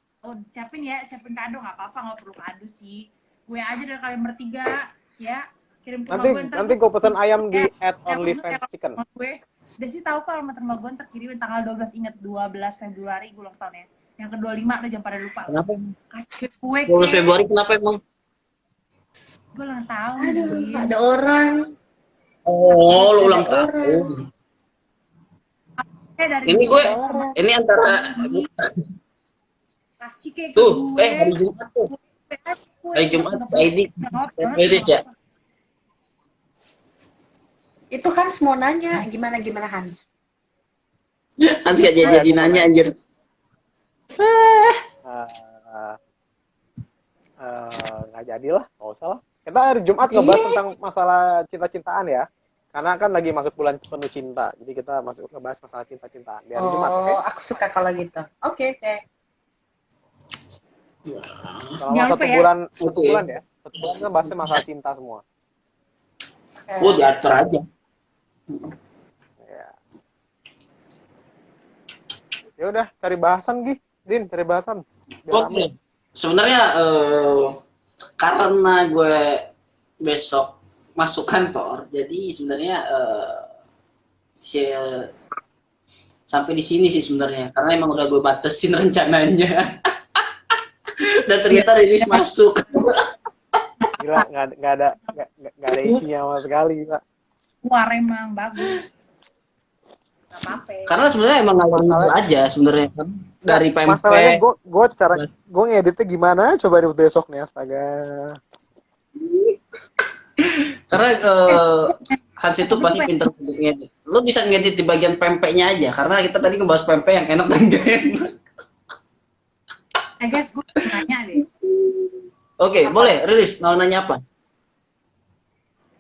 siapin kado, nggak apa-apa, nggak perlu kado sih. Gue aja dari kalian bertiga, ya. Kirim ke rumah gue, Nanti gue pesan ayam di @onlyfanschicken. gue udah sih tahu kalau alamat rumah gue ntar kirimin tanggal 12, ingat 12 Februari gue ulang tahun ya. Yang ke-25 lo jangan pada lupa. Kenapa? Kasih kue 12 Februari kenapa emang? Gue ulang tahun. Aduh, Din. ada orang. Oh, lu ulang tahun. Dari Ini gue, sama ini antara kasih kayak ke tuh, gue. hari Jumat tuh. Hari Jumat, ID, ya. Itu Hans mau nanya gimana Hans? Hans gak jadi nanya anjir. Nggak jadilah, nggak usah lah. Kita hari Jumat ngebahas tentang masalah cinta-cintaan ya. Karena kan lagi masuk bulan penuh cinta, jadi kita masuk ngebahas masalah cinta-cintaan di hari Jumat. Oh, aku suka kalau gitu. Oke. Selama Jangan satu lupa ya. bulan, satu Oke. bulan ya. Satu bulan kita bahasnya masalah cinta semua. Oh, diatur aja. Ya. Ya udah, cari bahasan Gi. Din, cari bahasan. Biar rame. Oke. Sebenarnya karena gue besok masuk kantor, jadi sebenarnya sampai di sini sih sebenarnya. Karena emang udah gue batasin rencananya. Dan ternyata Riris masuk. Gila, nggak ada isinya sama sekali, Pak. Wah, emang bagus. Gak apa-apa. Karena sebenarnya emang nggak Masalah- aja sebenarnya kan dari Masalahnya pempek. gue ngeditnya gimana? Coba di besok nih, astaga. Karena Hans itu pasti pintar untuk ngedit. Lo bisa ngedit di bagian pempeknya aja. Karena kita tadi ngebahas pempek yang enak dan gak enak. Guys, gue nanya deh. Oke, boleh. Riris, mau nanya apa?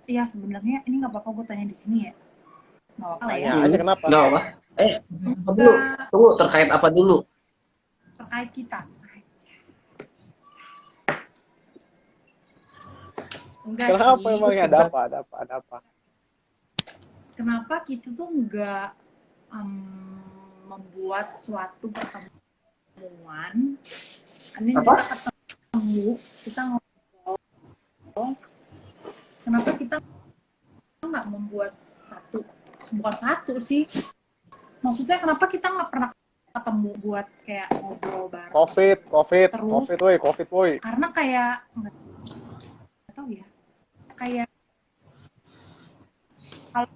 Iya, sebenarnya ini nggak apa-apa gue tanya di sini ya. Nggak apa-apa lah ya. Tanya aja kenapa? Nggak apa. Apa dulu? Tunggu, terkait apa dulu? Terkait kita. Enggak Kenapa sih. emangnya? Ada apa? Kenapa kita tuh nggak membuat suatu pertemuan? Ini Apa? kita ketemu, kita ngobrol. Kenapa kita nggak membuat bukan satu sih? Maksudnya kenapa kita nggak pernah ketemu buat kayak ngobrol bareng? COVID, woi. Karena kayak nggak tahu ya, kayak kalau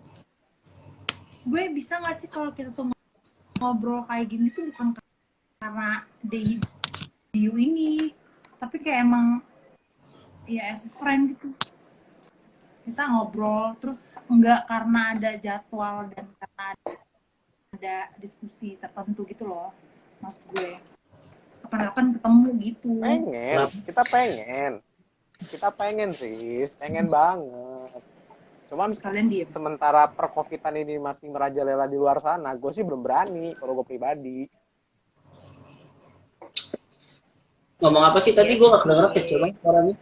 gue bisa nggak sih kalau kita tuh ngobrol kayak gini tuh bukan karena DIU ini, tapi kayak emang ya as a friend gitu, kita ngobrol terus enggak karena ada jadwal dan karena ada diskusi tertentu gitu loh, maksud gue kapan-kapan ketemu gitu. Kita pengen sis, pengen banget. Cuman Terus kalian diem. sementara percovidan ini masih merajalela di luar sana, gue sih belum berani kalau gue pribadi. Ngomong apa sih tadi? Gue nggak kedengeran, kecil banget suaranya.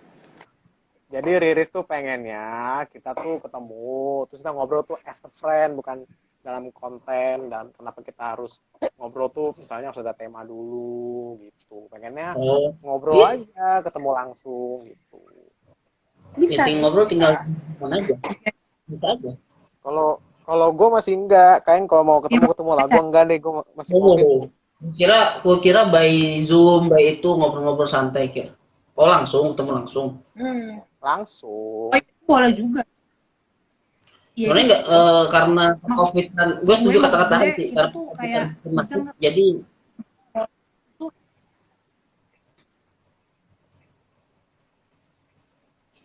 Jadi Riris tuh pengennya kita tuh ketemu, terus kita ngobrol tuh as a friend, bukan dalam konten, dan kenapa kita harus ngobrol tuh misalnya harus ada tema dulu gitu. Pengennya ngobrol aja, ketemu langsung gitu. Meeting ngobrol tinggal mana aja. Bisa aja. Kalau gue masih enggak, kayak kalau mau ketemu lah, gue enggak deh, gue masih COVID. Gue kira by Zoom, by itu ngobrol-ngobrol santai kira. Oh langsung, ketemu langsung. Langsung. Oh, itu boleh juga. Iya, Sebenarnya nggak karena COVID kan, gue setuju kata-kata gue Hanti itu karena tuh COVID kayak kan pernah, bisa nggak- jadi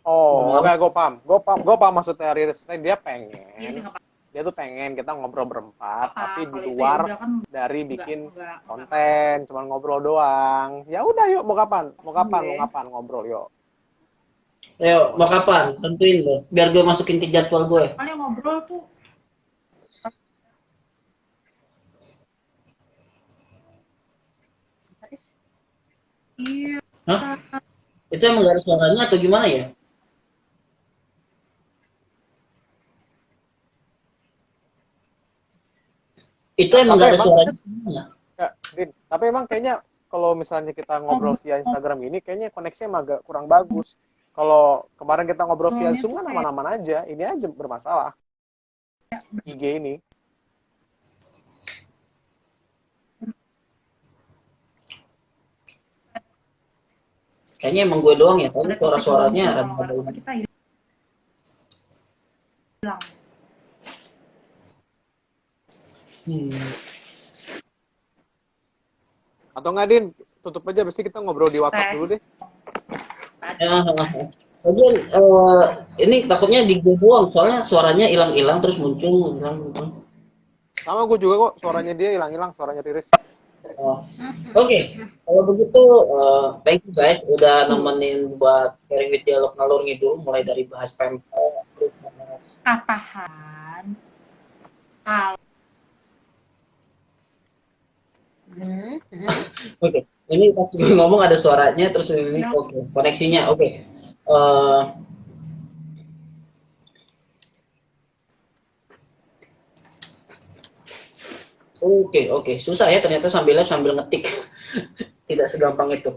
Oh, enggak, gue paham maksudnya Riris. Dia Iya, pengen, nggak apa-apa. dia tuh pengen kita ngobrol berempat, tapi di Kalau itu luar ya udah kan dari nggak- bikin nggak- konten, cuman ngobrol doang. Ya udah yuk, mau kapan ngobrol yuk. ayo mau kapan? Tentuin deh, biar gue masukin ke jadwal gue. Kalian ngobrol tuh iya. Hah? Itu emang gak ada suaranya atau gimana ya? Itu emang gak ada suaranya. Ya, Din, tapi emang kayaknya kalau misalnya kita ngobrol via Instagram ini, kayaknya koneksinya emang agak kurang bagus. Kalau kemarin kita ngobrol via Zoom kan aman-aman aja, ini aja bermasalah. IG ini. Kayaknya emang gue doang ya, tapi Ada suara-suaranya topik rada kalau kita hilang. Atau nggak, Din? Tutup aja, pasti kita ngobrol di WhatsApp dulu deh. Lagian ini takutnya di gue doang, soalnya suaranya hilang-hilang terus muncul. Sama gue juga kok, suaranya dia hilang-hilang, suaranya Riris. Oh. Oke, kalau begitu thank you guys udah nemenin buat sharing with dialog ngalur ngidul mulai dari bahas pempek, terus bahas Kata Hans, kalau Oke, ini pas gue ngomong ada suaranya terus ini oke, koneksinya oke. Oke, susah ya ternyata sambil ngetik. Tidak segampang itu.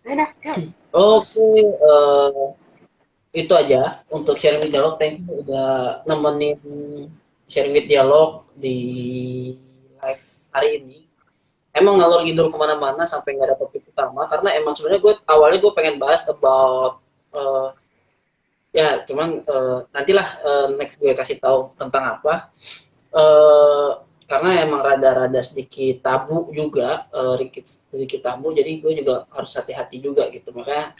Udah, yuk. Oke, itu aja untuk sharing with dialog. Thank you udah nemenin sharing with dialog di live hari ini. Emang ngalor ngidul kemana-mana sampai nggak ada topik utama karena emang sebenarnya gue awalnya gue pengen bahas about ya cuman nantilah next gue kasih tahu tentang apa. Karena emang rada-rada sedikit tabu juga, sedikit tabu, jadi gue juga harus hati-hati juga gitu. Makanya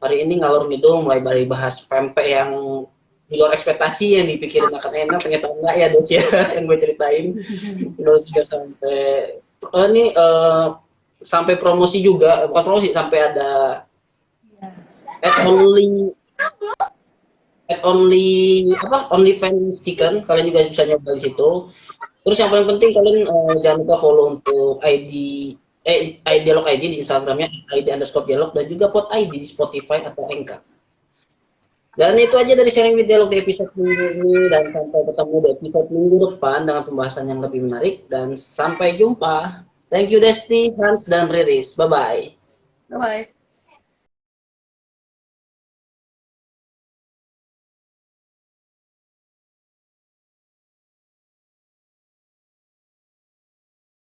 hari ini ngalor ngidul mulai dari bahas pempek yang di luar ekspektasi yang dipikirin akan enak, ternyata enggak ya Dos ya, yang gue ceritain. Terus juga sampai ini sampai promosi juga, bukan promosi, sampai ada only fans chicken, kalian juga bisa nyoba di situ. Terus yang paling penting kalian jangan lupa follow untuk dialog ID di Instagramnya id_dialog dan juga pod ID di Spotify atau Anchor. Dan itu aja dari sharing with dialog di episode minggu ini dan sampai ketemu di episode minggu depan dengan pembahasan yang lebih menarik dan sampai jumpa. Thank you Desti, Hans dan Riris. Bye bye. Bye.